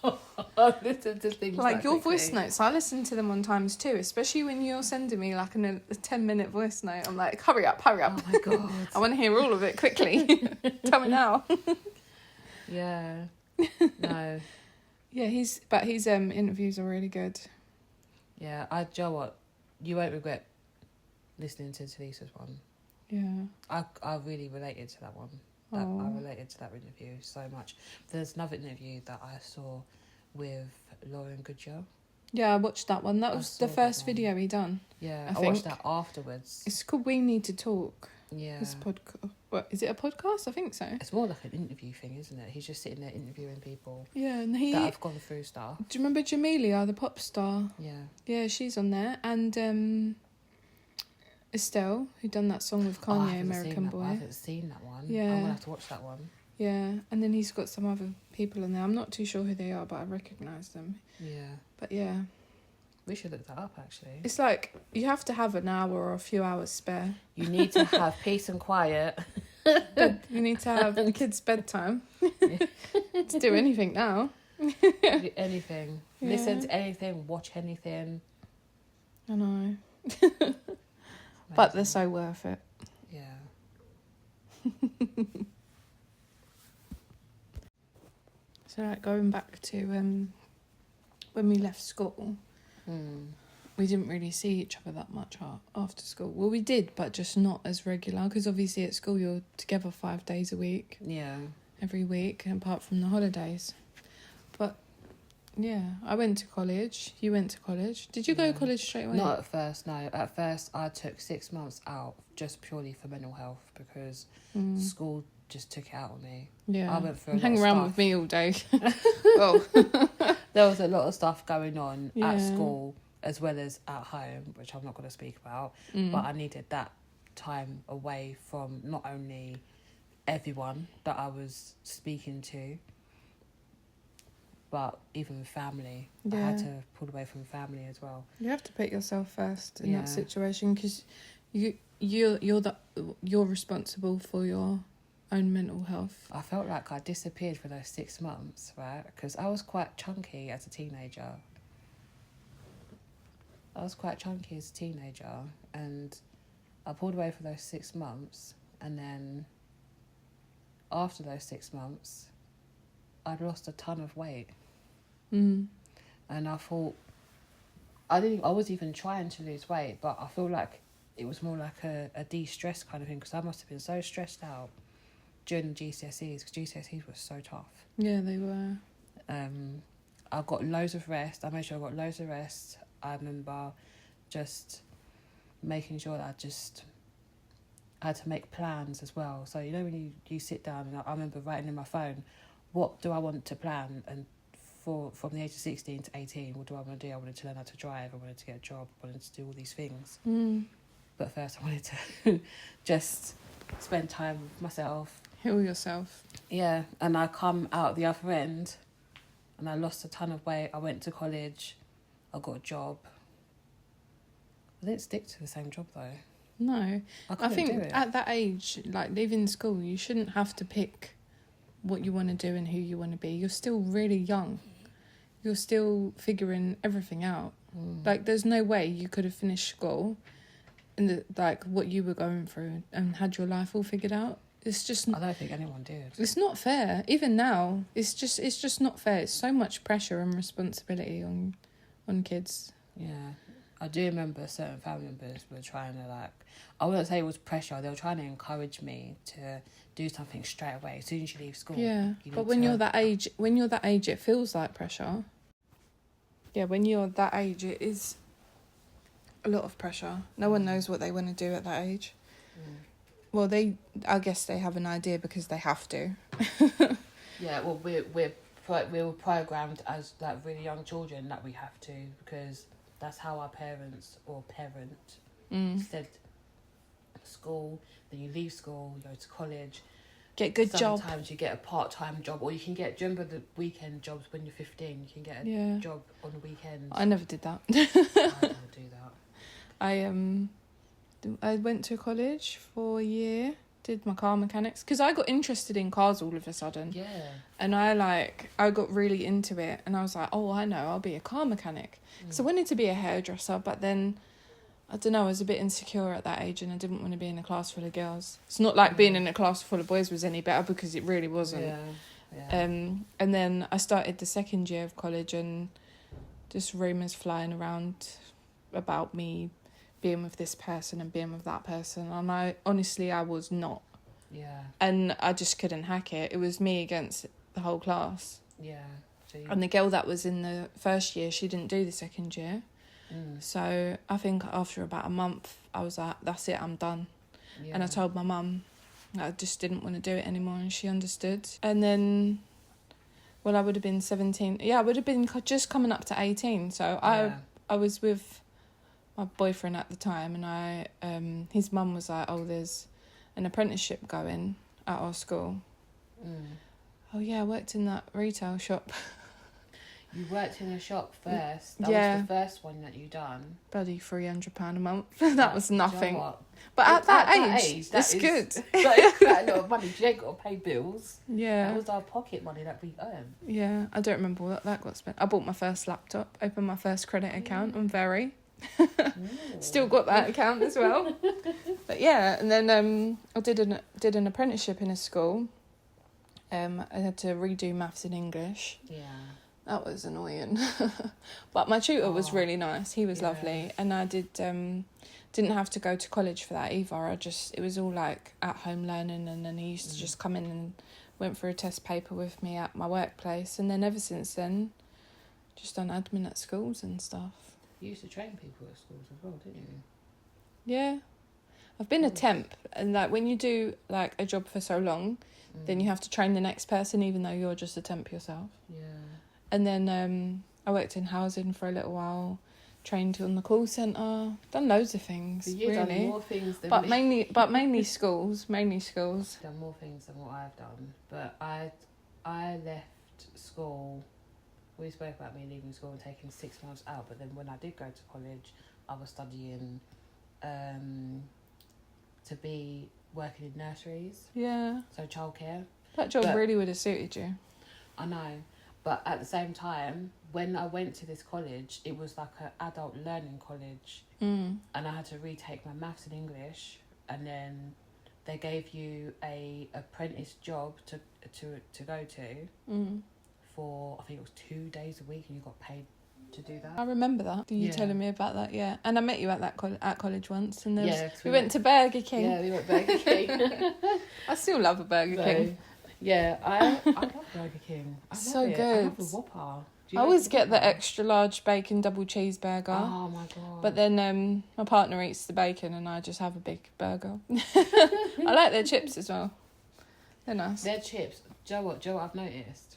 Speaker 1: I can't listen to things
Speaker 2: Like
Speaker 1: that
Speaker 2: your
Speaker 1: quickly.
Speaker 2: voice notes, I listen to them on times too, especially when you're sending me like a 10-minute voice note. I'm like, hurry up.
Speaker 1: Oh my God.
Speaker 2: I want to hear all of it quickly. Tell me now.
Speaker 1: Yeah. No.
Speaker 2: Yeah, his interviews are really good.
Speaker 1: Yeah. Do you know what? You won't regret listening to Talisa's one.
Speaker 2: Yeah.
Speaker 1: I really related to that one. I related to that interview so much. There's another interview that I saw with Lauren Goodyear.
Speaker 2: Yeah, I watched that one. That
Speaker 1: I
Speaker 2: was
Speaker 1: saw
Speaker 2: the
Speaker 1: that
Speaker 2: first
Speaker 1: one.
Speaker 2: video he done.
Speaker 1: Yeah,
Speaker 2: I
Speaker 1: I watched
Speaker 2: think.
Speaker 1: that afterwards.
Speaker 2: It's called We Need to Talk.
Speaker 1: Yeah.
Speaker 2: This podcast. What is it? A podcast? I think so.
Speaker 1: It's more like an interview thing, isn't it? He's just sitting there interviewing people
Speaker 2: Yeah, and
Speaker 1: that
Speaker 2: he.
Speaker 1: have gone through stuff.
Speaker 2: Do you remember Jamelia, the pop star?
Speaker 1: Yeah.
Speaker 2: Yeah, she's on there, and Estelle, who done that song with Kanye, American Boy.
Speaker 1: I haven't seen that one.
Speaker 2: Yeah.
Speaker 1: I'm gonna have to watch that one.
Speaker 2: Yeah, and then he's got some other people on there. I'm not too sure who they are, but I recognise them.
Speaker 1: Yeah.
Speaker 2: But yeah,
Speaker 1: We should look that up actually.
Speaker 2: it's like you have to have an hour or a few hours spare.
Speaker 1: You need to have peace and quiet.
Speaker 2: You need to have the kids' bedtime to do anything now.
Speaker 1: Do anything.
Speaker 2: Yeah.
Speaker 1: Listen to anything, watch anything.
Speaker 2: I know,
Speaker 1: Amazing.
Speaker 2: but they're so worth it.
Speaker 1: Yeah.
Speaker 2: So like going back to when we left school, we didn't really see each other that much after school. Well, we did, but just not as regular, because obviously at school you're together 5 days a week,
Speaker 1: Yeah.
Speaker 2: every week, apart from the holidays. But yeah, I went to college. You went to college. Did you go
Speaker 1: Yeah.
Speaker 2: to college straight away?
Speaker 1: Not at first, no. At first, I took 6 months out just purely for mental health because school just took it out on me.
Speaker 2: Yeah,
Speaker 1: I went for a
Speaker 2: and
Speaker 1: lot
Speaker 2: hang
Speaker 1: of
Speaker 2: around
Speaker 1: stuff.
Speaker 2: with me all day. Well,
Speaker 1: There was a lot of stuff going on
Speaker 2: Yeah.
Speaker 1: at school as well as at home, which I'm not going to speak about. But I needed that time away from not only everyone that I was speaking to, but even family. I had
Speaker 2: Yeah.
Speaker 1: to pull away from family as well.
Speaker 2: you have to put yourself first in
Speaker 1: Yeah.
Speaker 2: that situation, because you're responsible for your own mental health.
Speaker 1: I felt like I disappeared for those 6 months, right? Because I was quite chunky as a teenager. And I pulled away for those 6 months, and then after those 6 months, I'd lost a ton of weight. And I thought, I was even trying to lose weight, but I feel like it was more like a de-stress kind of thing, because I must have been so stressed out during the GCSEs, because GCSEs were so tough.
Speaker 2: Yeah, they were.
Speaker 1: I got loads of rest. I made sure I got loads of rest. I remember just making sure that I had to make plans as well. So, you know, when you sit down, and I remember writing in my phone, what do I want to plan? And from the age of 16 to 18, what do I want to do? I wanted to learn how to drive. I wanted to get a job. I wanted to do all these things. But first I wanted to just spend time with myself.
Speaker 2: Heal yourself.
Speaker 1: Yeah, and I come out the other end and I lost a ton of weight. I went to college. I got a job. I didn't stick to the same job though.
Speaker 2: No. I think
Speaker 1: do it.
Speaker 2: at that age, like leaving school, you shouldn't have to pick what you want to do and who you want to be. You're still really young. You're still figuring everything out. Like, there's no way you could have finished school and like what you were going through and had your life all figured out. It's just,
Speaker 1: I don't think anyone did.
Speaker 2: it's not fair. Even now, it's just not fair. It's so much pressure and responsibility on kids.
Speaker 1: Yeah. I do remember certain family members were trying to, like, I wouldn't say it was pressure, they were trying to encourage me to do something straight away as soon as you leave school.
Speaker 2: Yeah, but when you're that age, it feels like pressure. Yeah, when you're that age, it is a lot of pressure. No one knows what they want to do at that age. Well, I guess they have an idea because they have to.
Speaker 1: Yeah, well, we were programmed as, like, really young children that we have to, because that's how our parents or parent said school. Then you leave school, you go to college,
Speaker 2: get a good job.
Speaker 1: Sometimes you get a part-time job, or you can get, do you remember the weekend jobs when you're 15? You can get a job on the weekends.
Speaker 2: I never did that.
Speaker 1: I never do that.
Speaker 2: I went to college for a year, did my car mechanics, because I got interested in cars all of a sudden.
Speaker 1: Yeah.
Speaker 2: And I got really into it, and I was like, oh, I know, I'll be a car mechanic. So I wanted to be a hairdresser, but then, I don't know, I was a bit insecure at that age, and I didn't want to be in a class full of girls. It's not like being in a class full of boys was any better, because it really wasn't.
Speaker 1: Yeah.
Speaker 2: And then I started the second year of college, and just rumours flying around about me being with this person and being with that person, and I was not.
Speaker 1: Yeah.
Speaker 2: And I just couldn't hack it. It was me against the whole class.
Speaker 1: Yeah.
Speaker 2: And the girl that was in the first year, she didn't do the second year. So I think after about a month, I was like, that's it, I'm done.
Speaker 1: Yeah.
Speaker 2: And I told my mum I just didn't want to do it anymore, and she understood. And then, well, I would have been 17. Yeah, I would have been just coming up to 18. So I was with my boyfriend at the time, and his mum was like, oh, there's an apprenticeship going at our school. Oh yeah, I worked in that retail shop.
Speaker 1: You worked in a shop first. That was the first one that you done.
Speaker 2: Bloody £300 a month. That was nothing.
Speaker 1: You know what?
Speaker 2: But at that age, that's good.
Speaker 1: That is quite a lot of money. You ain't got to pay bills.
Speaker 2: Yeah.
Speaker 1: That was our pocket money that we earned.
Speaker 2: Yeah, I don't remember what that got spent. I bought my first laptop, opened my first credit account on Very. Still got that account as well. But yeah, and then I did an apprenticeship in a school. I had to redo maths and English.
Speaker 1: Yeah.
Speaker 2: That was annoying. But my tutor was really nice. He was lovely. And I didn't have to go to college for that either. It was all like at home learning, and then he used to just come in and went for a test paper with me at my workplace. And then ever since then, just done admin at schools and stuff.
Speaker 1: You used to train people at schools as well, didn't you?
Speaker 2: Yeah. I've been a temp, and like when you do like a job for so long, then you have to train the next person, even though you're just a temp yourself.
Speaker 1: Yeah.
Speaker 2: And then I worked in housing for a little while, trained on the call centre, done loads of things.
Speaker 1: But you've
Speaker 2: really.
Speaker 1: done more things than
Speaker 2: but
Speaker 1: me.
Speaker 2: mainly schools.
Speaker 1: Done more things than what I've done. But I left school. We spoke about me leaving school and taking 6 months out. But then when I did go to college, I was studying to be working in nurseries.
Speaker 2: Yeah.
Speaker 1: So childcare.
Speaker 2: That job really would have suited you.
Speaker 1: I know. But at the same time, when I went to this college, it was like an adult learning college. And I had to retake my maths and English. And then they gave you a apprentice job to go to for, I think it was 2 days a week, and you got paid to do that.
Speaker 2: I remember that. You telling me about that, yeah. And I met you at that at college once, and we went to Burger King.
Speaker 1: Yeah, we went Burger King.
Speaker 2: I still love a Burger King.
Speaker 1: Yeah, I love Burger King. I love
Speaker 2: so
Speaker 1: it.
Speaker 2: good.
Speaker 1: I love the Whopper.
Speaker 2: I always get the extra large bacon double cheeseburger.
Speaker 1: Oh my god!
Speaker 2: But then my partner eats the bacon, and I just have a big burger. I like their chips as well. They're nice.
Speaker 1: Their chips. Joe, what I've noticed?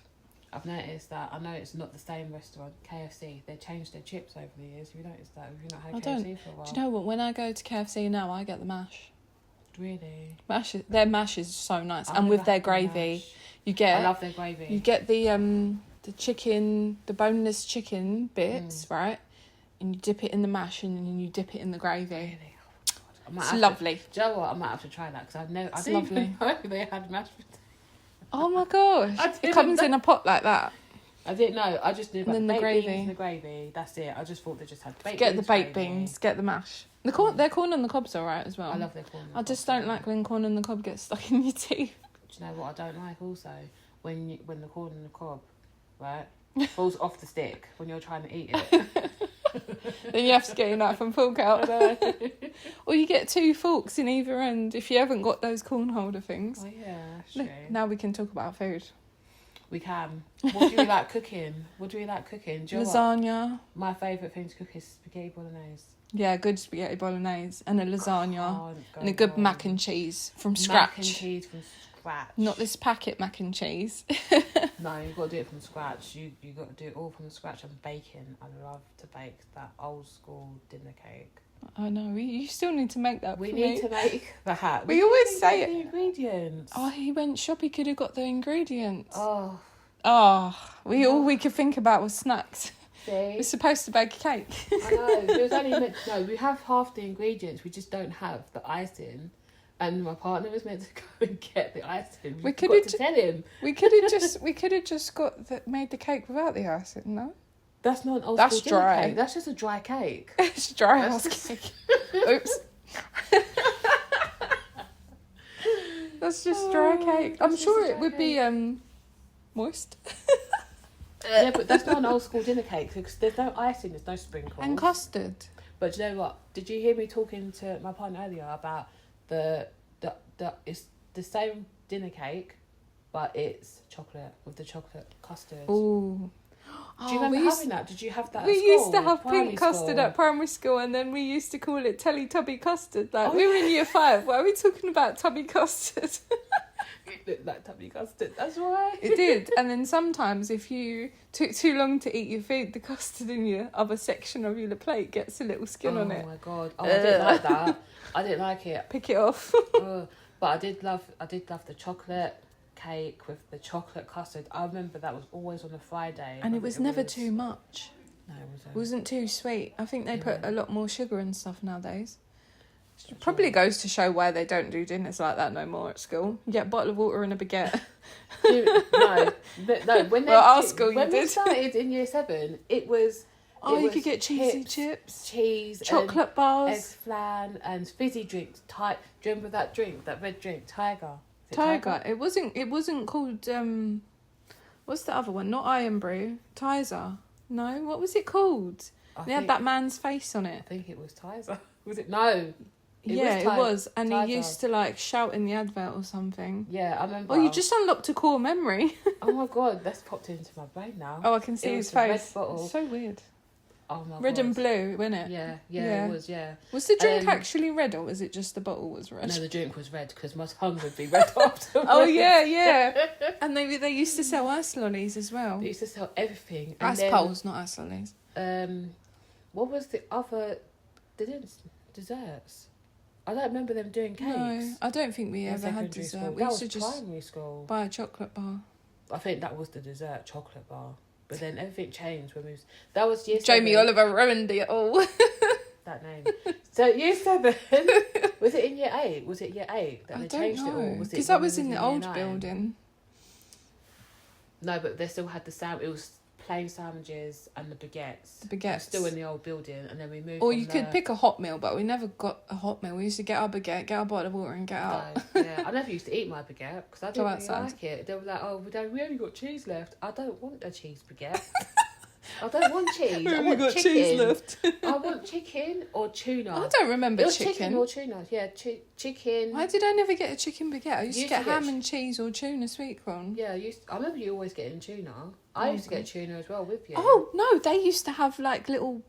Speaker 1: I've noticed that. I know it's not the same restaurant, KFC. They changed their chips over the years. Have you noticed that? Have you not had KFC for a while?
Speaker 2: Do you know what? When I go to KFC now, I get the mash.
Speaker 1: Really?
Speaker 2: Their mash is so nice, and with their gravy, you get.
Speaker 1: I love their gravy.
Speaker 2: You get the chicken, the boneless chicken bits, right? And you dip it in the mash, and then you dip it in the gravy.
Speaker 1: Really?
Speaker 2: It's lovely.
Speaker 1: Do you know what? I might have to try that because I didn't even know they had mashed potatoes.
Speaker 2: Oh my gosh! It comes in a pot like that.
Speaker 1: I didn't know. I just knew about
Speaker 2: the gravy.
Speaker 1: Beans and the gravy. That's it. I just thought they just had baked
Speaker 2: Get
Speaker 1: beans,
Speaker 2: the baked
Speaker 1: gravy.
Speaker 2: beans. Get the mash. Their corn on the cob's alright as well.
Speaker 1: I love their corn.
Speaker 2: I just don't like when corn on the cob gets stuck in your teeth.
Speaker 1: Do you know what I don't like also? When the corn on the cob, right, falls off the stick when you're trying to eat it.
Speaker 2: Then you have to get your knife and fork out. Or you get 2 forks in either end if you haven't got those corn holder things.
Speaker 1: Oh yeah, that's true.
Speaker 2: Now we can talk about food.
Speaker 1: We can. What do you like cooking? Do you know
Speaker 2: Lasagna.
Speaker 1: what? My favourite thing to cook is spaghetti bolognese.
Speaker 2: Yeah, good spaghetti bolognese and a lasagna and a good mac and cheese from scratch.
Speaker 1: Mac and cheese from scratch.
Speaker 2: Not this packet mac and cheese.
Speaker 1: No, you've got to do it from scratch. You got to do it all from scratch. And bacon. I love to bake that old school dinner cake.
Speaker 2: I know. You still need to make that.
Speaker 1: We need to make the hat.
Speaker 2: We always say
Speaker 1: the ingredients.
Speaker 2: Oh, he went shop. He could have got the ingredients.
Speaker 1: Oh,
Speaker 2: all we could think about was snacks.
Speaker 1: see?
Speaker 2: We're supposed to bake a cake.
Speaker 1: I know. It was only we have half the ingredients. We just don't have the icing. And my partner was meant to go and get the icing. We could have tell him.
Speaker 2: We could have just made the cake without the icing. No,
Speaker 1: that's not an old
Speaker 2: that's
Speaker 1: school
Speaker 2: dry.
Speaker 1: Cake. That's just a dry cake.
Speaker 2: It's dry house cake. Oops. That's just dry cake. I'm sure it would be moist.
Speaker 1: Yeah, but that's not an old school dinner cake because there's no icing, there's no sprinkles.
Speaker 2: And custard.
Speaker 1: But do you know what? Did you hear me talking to my partner earlier about the it's the same dinner cake, but it's chocolate with the chocolate custard.
Speaker 2: Ooh.
Speaker 1: Do you remember having that? Did you have that at
Speaker 2: We
Speaker 1: school?
Speaker 2: used to have
Speaker 1: Primary
Speaker 2: pink custard
Speaker 1: school?
Speaker 2: at primary school, and then we used to call it Teletubby custard. Like, we were in year 5. Why are we talking about tubby custard?
Speaker 1: It looked like tubby custard, that's right.
Speaker 2: It did. And then sometimes if you took too long to eat your food, the custard in your other section of your plate gets a little skin on it.
Speaker 1: Oh my god. Oh, I didn't like that. I didn't like it.
Speaker 2: Pick it off.
Speaker 1: But I did love the chocolate cake with the chocolate custard. I remember that was always on a Friday.
Speaker 2: And it was never too much.
Speaker 1: No, it wasn't.
Speaker 2: It wasn't too sweet. I think they put a lot more sugar and stuff nowadays. It probably goes to show why they don't do dinners like that no more at school. You get a bottle of water and a baguette.
Speaker 1: No. When we started in year 7, it was.
Speaker 2: You could get cheesy chips,
Speaker 1: cheese,
Speaker 2: chocolate bars,
Speaker 1: egg flan, and fizzy drinks. Do you remember that drink, that red drink, Tiger?
Speaker 2: Tiger. It wasn't called. What's the other one? Not Iron Brew. Tizer. No, what was it called? They had that man's face on it.
Speaker 1: I think it was Tizer. Was it? No.
Speaker 2: It was. And Tizer. He used to shout in the advert or something.
Speaker 1: Yeah, I remember.
Speaker 2: Oh, you just unlocked a core memory.
Speaker 1: Oh my god, that's popped into my brain now.
Speaker 2: Oh, I can see his face. It's so weird.
Speaker 1: Oh my god.
Speaker 2: Red and blue, wasn't it?
Speaker 1: Yeah, it was, yeah.
Speaker 2: Was the drink actually red, or was it just the bottle was red?
Speaker 1: No, the drink was red because my tongue would be red after.
Speaker 2: Oh, yeah. And they used to sell ice lollies as well.
Speaker 1: They used to sell everything.
Speaker 2: Ice poles, not ice lollies.
Speaker 1: What was the other... Desserts? I don't remember them doing cakes.
Speaker 2: No, I don't think we ever had dessert.
Speaker 1: School.
Speaker 2: We used to just
Speaker 1: primary school.
Speaker 2: buy a chocolate bar.
Speaker 1: I think that was the dessert, chocolate bar. But then everything changed when we was... That was year 7.
Speaker 2: Jamie Oliver ruined it all.
Speaker 1: That name. So year 7... Was it in year 8? Was it year 8 that they changed it all?
Speaker 2: Because that was in the old building.
Speaker 1: No, but they still had it was plain sandwiches and the baguettes.
Speaker 2: The baguettes.
Speaker 1: Still in the old building, and then we moved.
Speaker 2: Or you could pick a hot meal, but we never got a hot meal. We used to get our baguette, get our bottle of water, and get out.
Speaker 1: No, yeah, I never used to eat my baguette because I didn't really like it. They were like, "Oh, we only got cheese left. I don't want a cheese baguette." I don't want cheese. I want
Speaker 2: got
Speaker 1: chicken.
Speaker 2: cheese left.
Speaker 1: I want chicken or tuna.
Speaker 2: I don't remember
Speaker 1: It was
Speaker 2: chicken.
Speaker 1: chicken or tuna. Yeah, chicken.
Speaker 2: Why did I never get a chicken baguette? I used to get ham
Speaker 1: get
Speaker 2: and cheese or tuna sweet corn.
Speaker 1: Yeah, I remember you always getting tuna. I used to get tuna as well with you.
Speaker 2: Oh, no, they used to have like little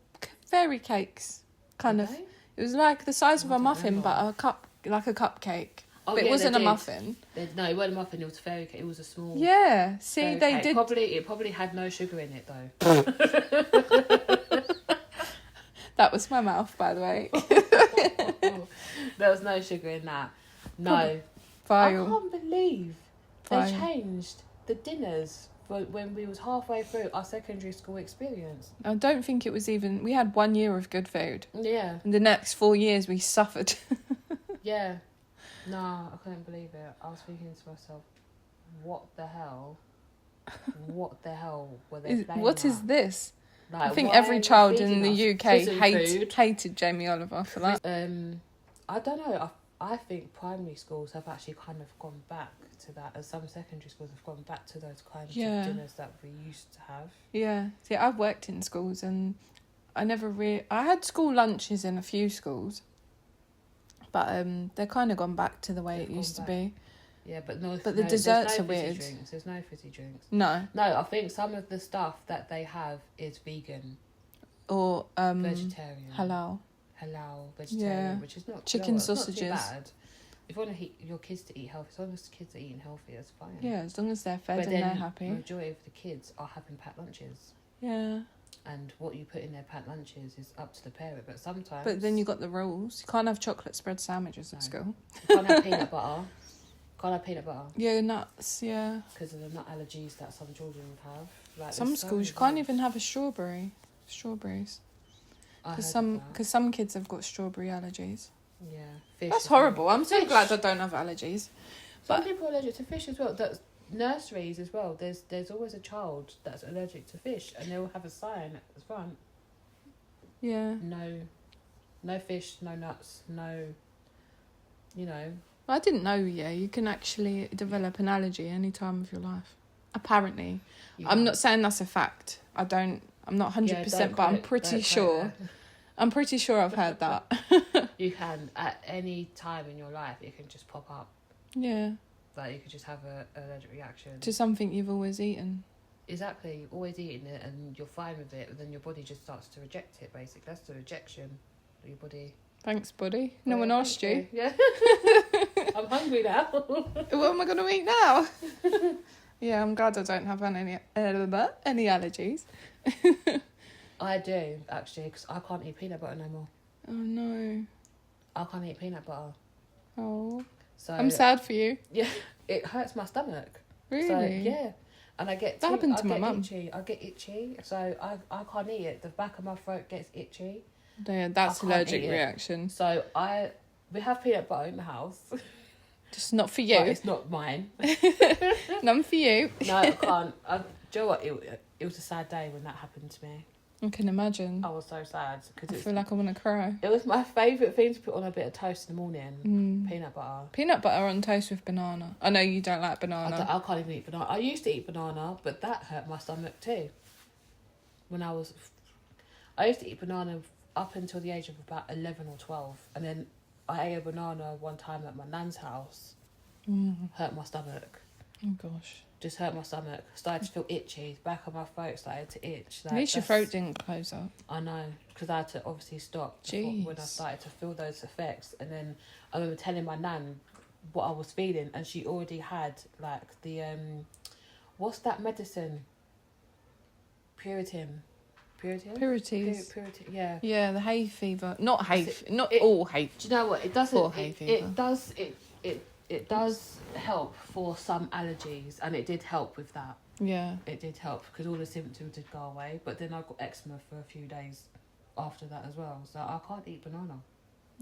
Speaker 2: fairy cakes, kind of.
Speaker 1: Okay.
Speaker 2: It was like the size of
Speaker 1: I
Speaker 2: a
Speaker 1: don't
Speaker 2: muffin,
Speaker 1: remember.
Speaker 2: but like a cupcake.
Speaker 1: Oh,
Speaker 2: but
Speaker 1: yeah,
Speaker 2: it wasn't
Speaker 1: they
Speaker 2: a
Speaker 1: did.
Speaker 2: muffin.
Speaker 1: No, it wasn't a muffin. It was a fairy cake. It was a small.
Speaker 2: Yeah, see,
Speaker 1: fairy
Speaker 2: they
Speaker 1: cake.
Speaker 2: did.
Speaker 1: It probably had no sugar in it though.
Speaker 2: That was my mouth, by the way.
Speaker 1: There was no sugar in that. No.
Speaker 2: Vile.
Speaker 1: I can't believe they
Speaker 2: Vile.
Speaker 1: changed the dinners for when we was halfway through our secondary school experience.
Speaker 2: I don't think it was even. We had 1 year of good food.
Speaker 1: Yeah.
Speaker 2: And the next 4 years we suffered.
Speaker 1: Yeah. No, I couldn't believe it. I was thinking to myself, what the hell? What the hell were they playing
Speaker 2: What is
Speaker 1: at?
Speaker 2: this?
Speaker 1: Like,
Speaker 2: I think
Speaker 1: why
Speaker 2: every
Speaker 1: are you
Speaker 2: child in
Speaker 1: feeding
Speaker 2: the
Speaker 1: us
Speaker 2: UK
Speaker 1: prison food?
Speaker 2: hated Jamie Oliver for that.
Speaker 1: I don't know. I think primary schools have actually kind of gone back to that, and some secondary schools have gone back to those kinds of dinners that we used to have.
Speaker 2: Yeah. See, I've worked in schools and I never I had school lunches in a few schools, but they're kind of gone back to the way it used to be.
Speaker 1: Yeah, but
Speaker 2: the desserts are
Speaker 1: fizzy
Speaker 2: weird.
Speaker 1: Drinks. There's no fizzy drinks.
Speaker 2: No.
Speaker 1: No, I think some of the stuff that they have is vegan
Speaker 2: Or
Speaker 1: vegetarian.
Speaker 2: halal
Speaker 1: Vegetarian, which is not
Speaker 2: chicken
Speaker 1: it's
Speaker 2: sausages.
Speaker 1: Not too bad. If you want your kids to eat healthy, as long as the kids are eating healthy, that's fine.
Speaker 2: Yeah, as long as they're fed
Speaker 1: but
Speaker 2: and
Speaker 1: then
Speaker 2: they're happy.
Speaker 1: the majority of the kids are having packed lunches.
Speaker 2: Yeah.
Speaker 1: And what you put in their packed lunches is up to the parent. But sometimes...
Speaker 2: But then you got the rules. You can't have chocolate spread sandwiches at school.
Speaker 1: You can't have peanut butter. Can't have peanut butter.
Speaker 2: Yeah, nuts, yeah.
Speaker 1: Because of the nut allergies that some children would have. Like,
Speaker 2: Some schools you can't even have a strawberries. Because some kids have got strawberry allergies.
Speaker 1: Yeah. Fish
Speaker 2: That's
Speaker 1: as well.
Speaker 2: horrible. I'm so glad I don't have allergies.
Speaker 1: Some people are allergic to fish as well. That's nurseries as well. There's always a child that's allergic to fish, and they'll have a sign at the front.
Speaker 2: Yeah.
Speaker 1: No fish, no nuts, no. You know.
Speaker 2: I didn't know. Yeah, you can actually develop an allergy any time of your life. Apparently, I'm not saying that's a fact. I'm not 100%, but I'm pretty sure. I'm pretty sure I've heard that.
Speaker 1: You can at any time in your life. It can just pop up.
Speaker 2: Yeah.
Speaker 1: Like you could just have an allergic reaction
Speaker 2: to something you've always eaten.
Speaker 1: Exactly, always eating it, and you're fine with it. But then your body just starts to reject it. Basically, that's the rejection of your body.
Speaker 2: Thanks, buddy. No one asked you.
Speaker 1: Yeah. I'm hungry now.
Speaker 2: What am I going to eat now? Yeah, I'm glad I don't have any allergies.
Speaker 1: I do, actually, because I can't eat peanut butter no more.
Speaker 2: Oh, no.
Speaker 1: I can't eat peanut butter.
Speaker 2: Oh.
Speaker 1: So
Speaker 2: I'm sad for you.
Speaker 1: Yeah, it hurts my stomach.
Speaker 2: Really?
Speaker 1: So, yeah. And I get...
Speaker 2: That happened to my mum.
Speaker 1: I get itchy, so I can't eat it. The back of my throat gets itchy.
Speaker 2: Yeah, that's allergic reaction.
Speaker 1: So we have peanut butter in the house.
Speaker 2: Just not for you.
Speaker 1: But it's not mine.
Speaker 2: None for you.
Speaker 1: No, I can't. Do you know what? It was a sad day when that happened to me.
Speaker 2: I can imagine.
Speaker 1: I was so sad.
Speaker 2: I feel like I want to cry.
Speaker 1: It was my favourite thing to put on a bit of toast in the morning. Peanut butter.
Speaker 2: Peanut butter on toast with banana. I know you don't like banana.
Speaker 1: I can't even eat banana. I used to eat banana, but that hurt my stomach too. I used to eat banana up until the age of about 11 or 12. And then I ate a banana one time at my nan's house. Hurt my stomach.
Speaker 2: Oh, gosh.
Speaker 1: Just hurt my stomach. Started to feel itchy. Back of my throat started to itch.
Speaker 2: At least your throat didn't close up.
Speaker 1: I know. Because I had to obviously stop when I started to feel those effects. And then I remember telling my nan what I was feeling. And she already had, like, the... what's that medicine? Purities. Yeah.
Speaker 2: Yeah, the hay fever. Not all hay.
Speaker 1: Do you know what? It doesn't.
Speaker 2: Or hay fever.
Speaker 1: It does help for some allergies, and it did help with that.
Speaker 2: Yeah.
Speaker 1: It did help because all the symptoms did go away. But then I got eczema for a few days after that as well. So I can't eat banana.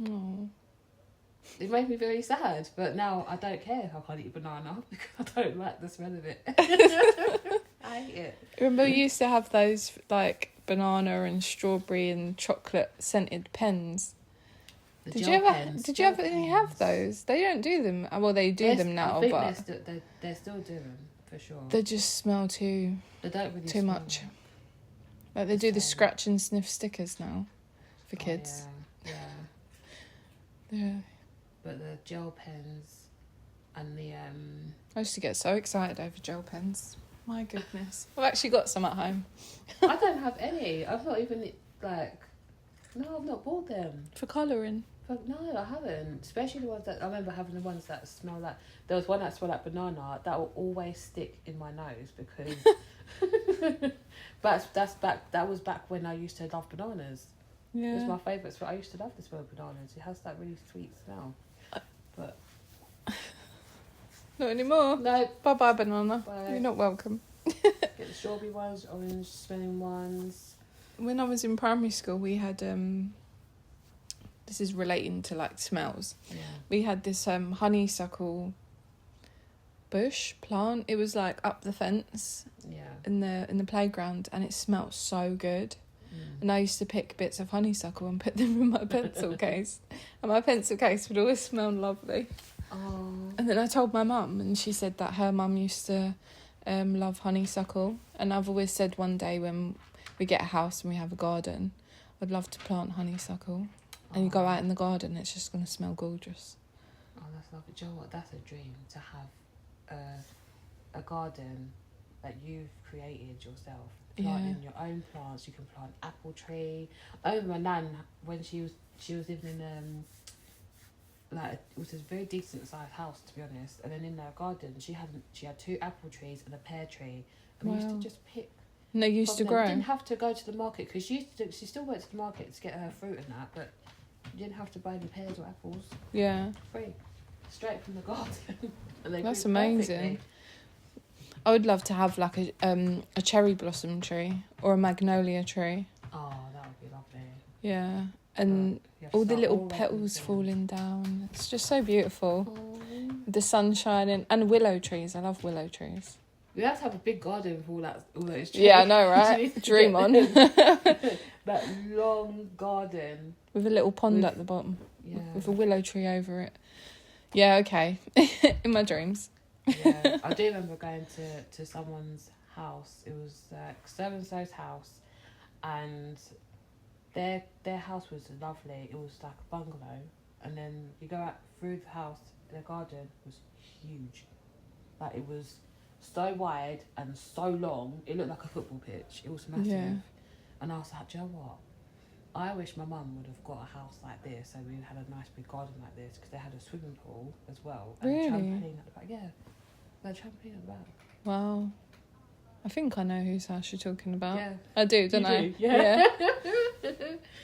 Speaker 2: Oh.
Speaker 1: It made me very sad, but now I don't care if I can't eat banana because I don't like the smell of it. I hate it.
Speaker 2: Remember you used to have those like banana and strawberry and chocolate scented pens? Did you ever have those? They don't do them. Well, they do them now, but
Speaker 1: they're still doing them for sure.
Speaker 2: They just smell
Speaker 1: They don't really
Speaker 2: too much. Like they do the scratch and sniff stickers now for kids.
Speaker 1: Yeah.
Speaker 2: Yeah.
Speaker 1: But the gel pens and the
Speaker 2: I used to get so excited over gel pens. My goodness. I've actually got some at home.
Speaker 1: I don't have any. I've not even like. No, I've not bought them.
Speaker 2: For colouring?
Speaker 1: No, I haven't. Especially the ones that I remember having the ones that smell like. There was one that smelled like banana that will always stick in my nose because. But that was back when I used to love bananas.
Speaker 2: Yeah.
Speaker 1: It was my favourite. I used to love the smell of bananas. It has that really sweet smell. But
Speaker 2: not anymore.
Speaker 1: no.
Speaker 2: Bye banana.
Speaker 1: Bye.
Speaker 2: You're not welcome.
Speaker 1: Get the strawberry ones, orange smelling ones.
Speaker 2: When I was in primary school, we had this is relating to like smells.
Speaker 1: Yeah.
Speaker 2: We had this honeysuckle bush plant. It was like up the fence.
Speaker 1: Yeah.
Speaker 2: In the playground, and it smelt so good. And I used to pick bits of honeysuckle and put them in my pencil case, and my pencil case would always smell lovely.
Speaker 1: Oh.
Speaker 2: And then I told my mum, and she said that her mum used to love honeysuckle. And I've always said one day when we get a house and we have a garden, I'd love to plant honeysuckle. And you go out in the garden, it's just going to smell gorgeous.
Speaker 1: Oh, that's lovely. Do you know what? That's a dream, to have a garden that you've created yourself. Planting your own plants. You can plant apple tree. I remember my nan, when she was living in like it was a very decent sized house, to be honest. And then in her garden, she had 2 apple trees and a pear tree. And we used to just pick.
Speaker 2: And they used to grow.
Speaker 1: You didn't have to go to the market because she still went to the market to get her fruit and that, but you didn't have to buy any pears or apples.
Speaker 2: Yeah.
Speaker 1: Free, straight from the garden. And they
Speaker 2: That's
Speaker 1: grew
Speaker 2: amazing.
Speaker 1: perfectly.
Speaker 2: I would love to have like a cherry blossom tree or a magnolia tree.
Speaker 1: Oh, that would be lovely.
Speaker 2: Yeah, and all the little petals falling down. It's just so beautiful. The sun shining, and willow trees. I love willow trees.
Speaker 1: We have to have a big garden for all those trees.
Speaker 2: Yeah, I know, right? Dream on.
Speaker 1: That long garden.
Speaker 2: With a little pond at the bottom.
Speaker 1: Yeah.
Speaker 2: With a willow tree over it. Yeah, okay. In my dreams.
Speaker 1: Yeah, I do remember going to someone's house. It was so-and-so's house, and their house was lovely. It was like a bungalow, and then you go out through the house. Their garden was huge, like it was so wide and so long. It looked like a football pitch. It was massive, and I was like, do you know what? I wish my mum would have got a house like this, so we had a nice big garden like this, because they had a swimming pool as well, and a trampoline at the back. Yeah. The trampoline at the back.
Speaker 2: Wow. I think I know whose house you're talking about.
Speaker 1: Yeah.
Speaker 2: I do, don't I?
Speaker 1: Do? Yeah.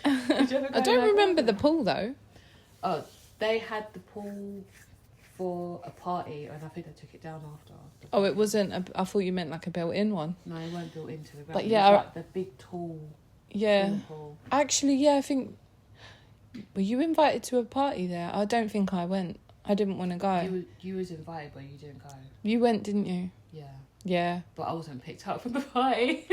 Speaker 2: I don't remember the pool though.
Speaker 1: Oh, they had the pool for a party, and I think they took it down after.
Speaker 2: Oh, it wasn't. I thought you meant like a built-in one.
Speaker 1: No, it weren't built into the ground.
Speaker 2: But yeah,
Speaker 1: it was like the big tall.
Speaker 2: Yeah.
Speaker 1: Pool.
Speaker 2: Actually, yeah, I think. Were you invited to a party there? I don't think I went. I didn't want to go.
Speaker 1: You was invited, but you didn't go.
Speaker 2: You went, didn't you?
Speaker 1: Yeah.
Speaker 2: Yeah.
Speaker 1: But I wasn't picked up from the party.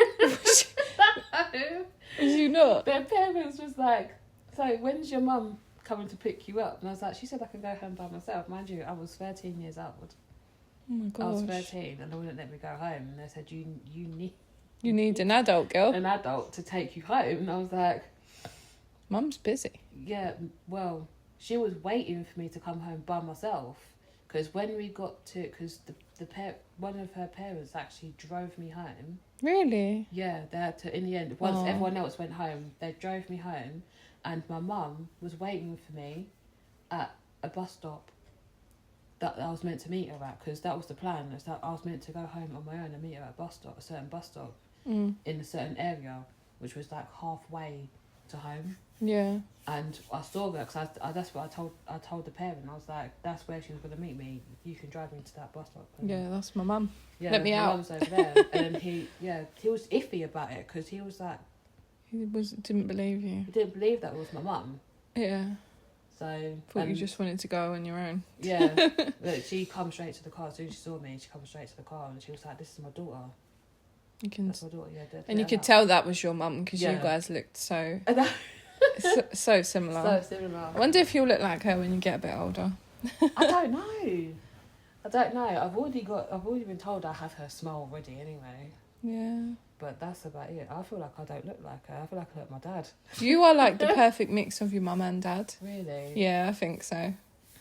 Speaker 2: Was you not?
Speaker 1: Their parents was like, so when's your mum coming to pick you up? And I was like, she said I can go home by myself. Mind you, I was 13 years old.
Speaker 2: Oh my gosh.
Speaker 1: I was 13 and they wouldn't let me go home. And they said, you
Speaker 2: need an adult, girl.
Speaker 1: An adult to take you home. And I was like...
Speaker 2: Mum's busy.
Speaker 1: Yeah, well, she was waiting for me to come home by myself. Because when we got to... Because one of her parents actually drove me home.
Speaker 2: Really?
Speaker 1: Yeah, they had to... In the end, once everyone else went home, they drove me home. And my mum was waiting for me at a bus stop that I was meant to meet her at. Because that was the plan. Is that I was meant to go home on my own and meet her at a certain bus stop. In a certain area, which was like halfway to home.
Speaker 2: Yeah.
Speaker 1: And I saw her because that's what I told the parent. I was like, that's where she was going to meet me. You can drive me to that bus stop. And
Speaker 2: yeah, that's my mum.
Speaker 1: Yeah,
Speaker 2: let me
Speaker 1: my
Speaker 2: out.
Speaker 1: mum's over there. And then he was iffy about it because he was like,
Speaker 2: didn't believe you.
Speaker 1: He didn't believe that it was my mum.
Speaker 2: Yeah.
Speaker 1: So
Speaker 2: thought you just wanted to go on your own.
Speaker 1: Yeah. Look, she come straight to the car as soon as she saw me. She come straight to the car and she was like, "This is my daughter." That's my daughter. Yeah.
Speaker 2: And you could tell that was your mum because you guys looked so so similar.
Speaker 1: So similar.
Speaker 2: I wonder if you'll look like her when you get a bit older.
Speaker 1: I don't know. I've already been told I have her smile already anyway.
Speaker 2: Yeah.
Speaker 1: But that's about it. I feel like I don't look like her. I feel like I look like my dad.
Speaker 2: You are like the perfect mix of your mum and dad.
Speaker 1: Really?
Speaker 2: Yeah, I think so.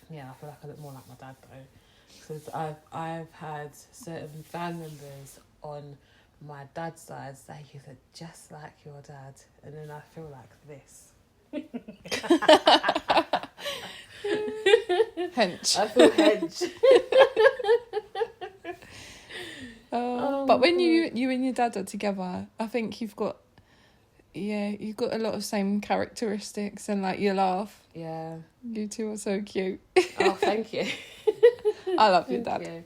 Speaker 1: Yeah, I feel like I look more like my dad though. Because I've had certain family members on my dad's side say you look just like your dad, and then I feel like this.
Speaker 2: Hench.
Speaker 1: I feel hench.
Speaker 2: But when you and your dad are together, I think you've got a lot of same characteristics, and like you laugh.
Speaker 1: Yeah.
Speaker 2: You two are so cute.
Speaker 1: Oh, thank you.
Speaker 2: I love your dad.
Speaker 1: You.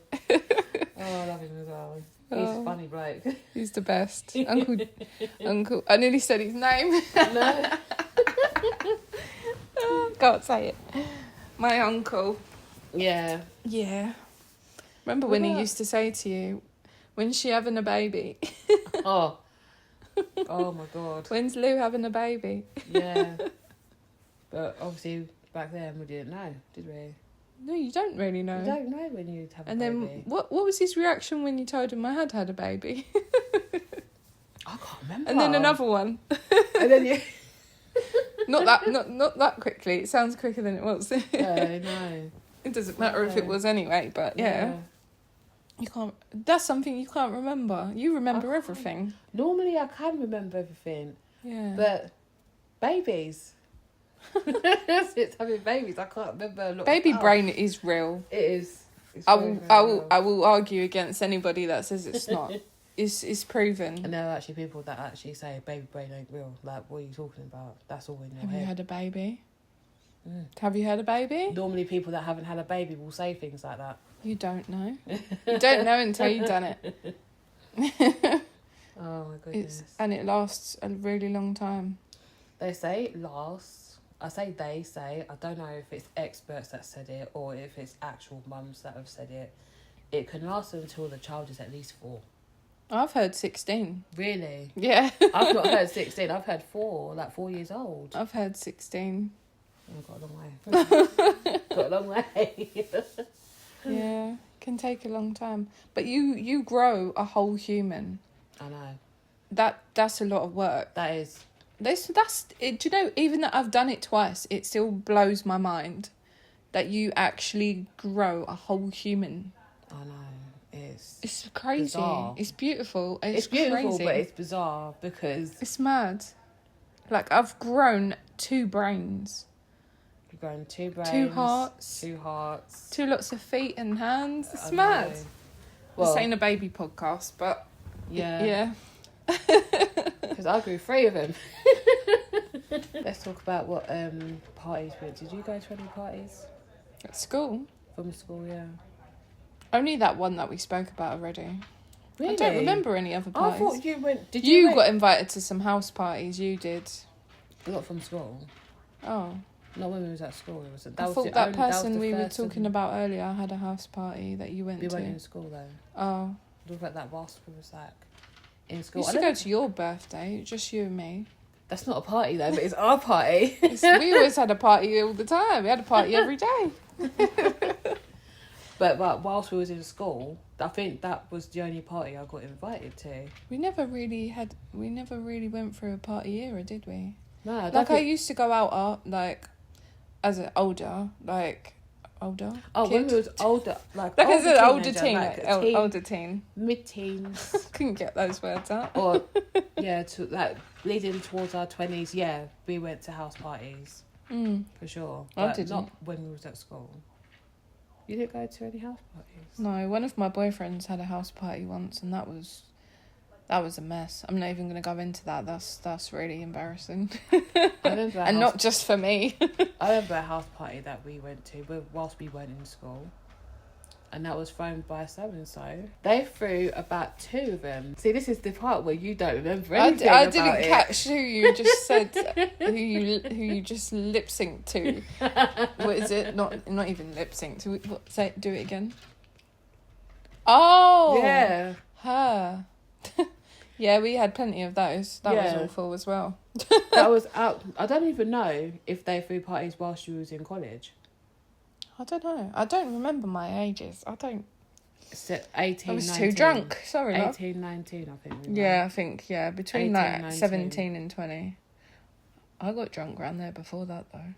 Speaker 1: Oh, I love him as well. He's a funny bloke.
Speaker 2: He's the best. Uncle. I nearly said his name.
Speaker 1: No.
Speaker 2: Can't say it. My uncle.
Speaker 1: Yeah.
Speaker 2: Yeah. Remember when he used to say to you, "When's she having a baby?"
Speaker 1: Oh. Oh my God.
Speaker 2: When's Lou having a baby?
Speaker 1: Yeah. But obviously back then we didn't know, did we?
Speaker 2: No, you don't really know.
Speaker 1: You don't know when you'd have a
Speaker 2: and
Speaker 1: baby.
Speaker 2: then what was his reaction when you told him I had a baby?
Speaker 1: I can't remember.
Speaker 2: And then another one.
Speaker 1: And then you...
Speaker 2: not that quickly. It sounds quicker than it was.
Speaker 1: No.
Speaker 2: It doesn't matter if it was anyway, but yeah. You can't. That's something you can't remember. You remember everything.
Speaker 1: Normally I can remember everything.
Speaker 2: Yeah.
Speaker 1: But babies. Since having babies, I can't remember a lot.
Speaker 2: Baby brain is real.
Speaker 1: It is.
Speaker 2: I will argue against anybody that says it's not. It's proven.
Speaker 1: And there are actually people that actually say baby brain ain't real. Like, what are you talking about? That's all in your head.
Speaker 2: Have you had a baby?
Speaker 1: Mm.
Speaker 2: Have you had a baby?
Speaker 1: Normally people that haven't had a baby will say things like that.
Speaker 2: You don't know. You don't know until you've done it.
Speaker 1: Oh my goodness.
Speaker 2: And it lasts a really long time.
Speaker 1: They say it lasts. I say they say. I don't know if it's experts that said it or if it's actual mums that have said it. It can last until the child is at least 4.
Speaker 2: I've heard 16.
Speaker 1: Really?
Speaker 2: Yeah.
Speaker 1: I've not heard 16. I've heard 4, like 4 years old.
Speaker 2: I've heard 16.
Speaker 1: Oh, got a long way. Got a long way.
Speaker 2: Yeah, can take a long time. But you grow a whole human.
Speaker 1: I know.
Speaker 2: That's a lot of work.
Speaker 1: That is.
Speaker 2: That's it. Do you know, even that I've done it twice, it still blows my mind that you actually grow a whole human.
Speaker 1: I know.
Speaker 2: It's crazy.
Speaker 1: Bizarre.
Speaker 2: It's beautiful.
Speaker 1: It's beautiful,
Speaker 2: crazy.
Speaker 1: but it's bizarre because
Speaker 2: It's mad. Like, I've grown 2 brains.
Speaker 1: you've grown 2 brains,
Speaker 2: 2 hearts.
Speaker 1: 2 hearts,
Speaker 2: 2 lots of feet and hands. It's
Speaker 1: I
Speaker 2: mad.
Speaker 1: know.
Speaker 2: This ain't a baby podcast, but yeah.
Speaker 1: Because I grew 3 of them. Let's talk about what parties we went. Did you go to any parties
Speaker 2: At school.
Speaker 1: from school? Yeah.
Speaker 2: Only that one that we spoke about already.
Speaker 1: Really?
Speaker 2: I don't remember any other
Speaker 1: I
Speaker 2: parties.
Speaker 1: thought you went. Did
Speaker 2: You
Speaker 1: you
Speaker 2: got invited to some house parties. You did.
Speaker 1: Not from school.
Speaker 2: Oh.
Speaker 1: Not when we was at school. It was.
Speaker 2: I thought that person we were talking about earlier had a house party that you went
Speaker 1: We
Speaker 2: to.
Speaker 1: went in school though.
Speaker 2: Oh.
Speaker 1: Talk about that whilst we was like in school.
Speaker 2: We used to go to your birthday, just you and me.
Speaker 1: That's not a party though, but it's our party.
Speaker 2: We always had a party all the time. We had a party every day.
Speaker 1: But whilst we was in school, I think that was the only party I got invited to.
Speaker 2: We never really went through a party era, did we?
Speaker 1: No, I
Speaker 2: I used to go out as an older
Speaker 1: Oh,
Speaker 2: kid.
Speaker 1: when we was older, like
Speaker 2: As an older
Speaker 1: teenager,
Speaker 2: teen,
Speaker 1: like a teen,
Speaker 2: older teen.
Speaker 1: mid-teens,
Speaker 2: Couldn't get those words out.
Speaker 1: or to like leading towards our 20s. Yeah, we went to house parties for sure.
Speaker 2: I
Speaker 1: But
Speaker 2: didn't.
Speaker 1: not when we was at school. You didn't go to any house parties?
Speaker 2: No, one of my boyfriends had a house party once, and that was a mess. I'm not even going to go into that. That's really embarrassing.
Speaker 1: I remember
Speaker 2: And not just for me.
Speaker 1: I remember a house party that we went to whilst we weren't in school. And that was thrown by so-and-so. They threw about 2 of them. See, this is the part where you don't remember anything
Speaker 2: I
Speaker 1: about
Speaker 2: didn't
Speaker 1: it.
Speaker 2: catch who you just said, who you just lip synced to. What is it? Not even lip synced. Do it again. Oh,
Speaker 1: Yeah.
Speaker 2: her. Yeah, we had plenty of those. That was awful as well.
Speaker 1: That was out. I don't even know if they threw parties whilst you was in college.
Speaker 2: I don't know. I don't remember my ages. I don't.
Speaker 1: 18,
Speaker 2: I was
Speaker 1: 19.
Speaker 2: too drunk. Sorry, love.
Speaker 1: 18, 19, I think. We were.
Speaker 2: Yeah, I think, yeah, between
Speaker 1: 18,
Speaker 2: like
Speaker 1: 19.
Speaker 2: 17 and 20. I got drunk around there before that, though.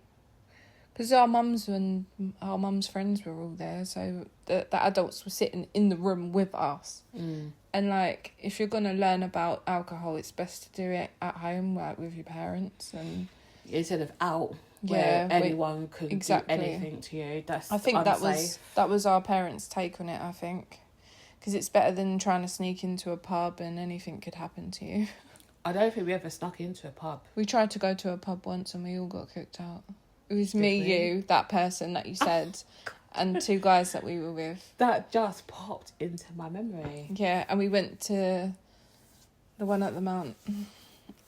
Speaker 2: Because our mums and our mums' friends were all there, so the adults were sitting in the room with us. And, like, if you're going to learn about alcohol, it's best to do it at home, like, with your parents. And
Speaker 1: instead of out, where anyone could do anything to you.
Speaker 2: I think
Speaker 1: unsafe.
Speaker 2: that was our parents' take on it, I think. Because it's better than trying to sneak into a pub and anything could happen to you.
Speaker 1: I don't think we ever snuck into a pub.
Speaker 2: We tried to go to a pub once and we all got kicked out. It was me, you, that person that you said, and 2 guys that we were with.
Speaker 1: That just popped into my memory.
Speaker 2: Yeah, and we went to the one at the Mount,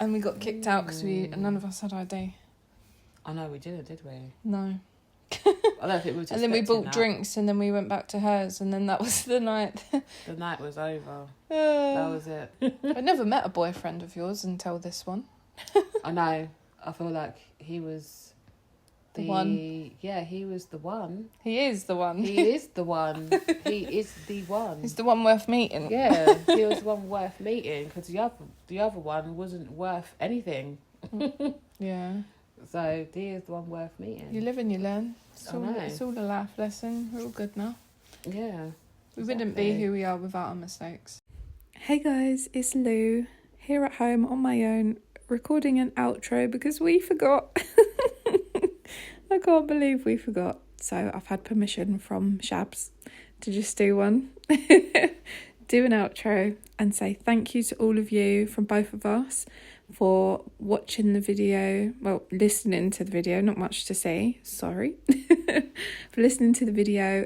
Speaker 2: and we got kicked out because none of us had ID.
Speaker 1: I know, we didn't, did we?
Speaker 2: No.
Speaker 1: I don't think we were just
Speaker 2: And then we bought drinks, and then we went back to hers, and then that was the night.
Speaker 1: The night was over. That was it.
Speaker 2: I never met a boyfriend of yours until this one.
Speaker 1: I know. I feel like he was the one. Yeah, he was the one.
Speaker 2: He is the one.
Speaker 1: He is the one. He is the one.
Speaker 2: He's the one worth meeting.
Speaker 1: Yeah, he was the one worth meeting, because the other one wasn't worth anything.
Speaker 2: Yeah.
Speaker 1: So he is the one worth meeting.
Speaker 2: You live and you learn.
Speaker 1: I
Speaker 2: It's all a life lesson. We're all good now.
Speaker 1: Yeah.
Speaker 2: We wouldn't be who we are without our mistakes. Hey guys, it's Lou, here at home on my own, recording an outro because we forgot. I can't believe we forgot. So I've had permission from Shabs to just do one. Do an outro and say thank you to all of you from both of us for watching the video, well, listening to the video, not much to say, sorry. For listening to the video,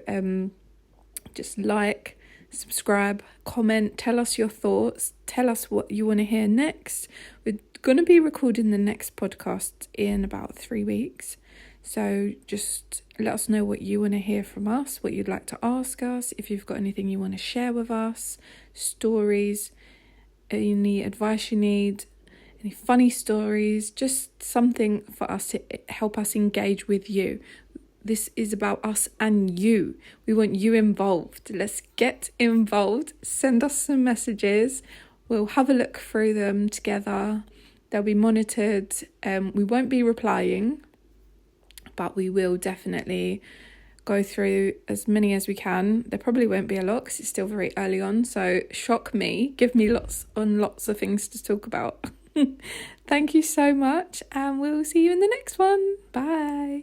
Speaker 2: just like, subscribe, comment, tell us your thoughts, tell us what you want to hear next. We're going to be recording the next podcast in about 3 weeks, so just let us know what you want to hear from us, what you'd like to ask us, if you've got anything you want to share with us, stories, any advice you need, any funny stories, just something for us to help us engage with you. This is about us and you. We want you involved. Let's get involved. Send us some messages. We'll have a look through them together. They'll be monitored. We won't be replying, but we will definitely go through as many as we can. There probably won't be a lot because it's still very early on. So shock me. Give me lots of things to talk about. Thank you so much, and we'll see you in the next one. Bye.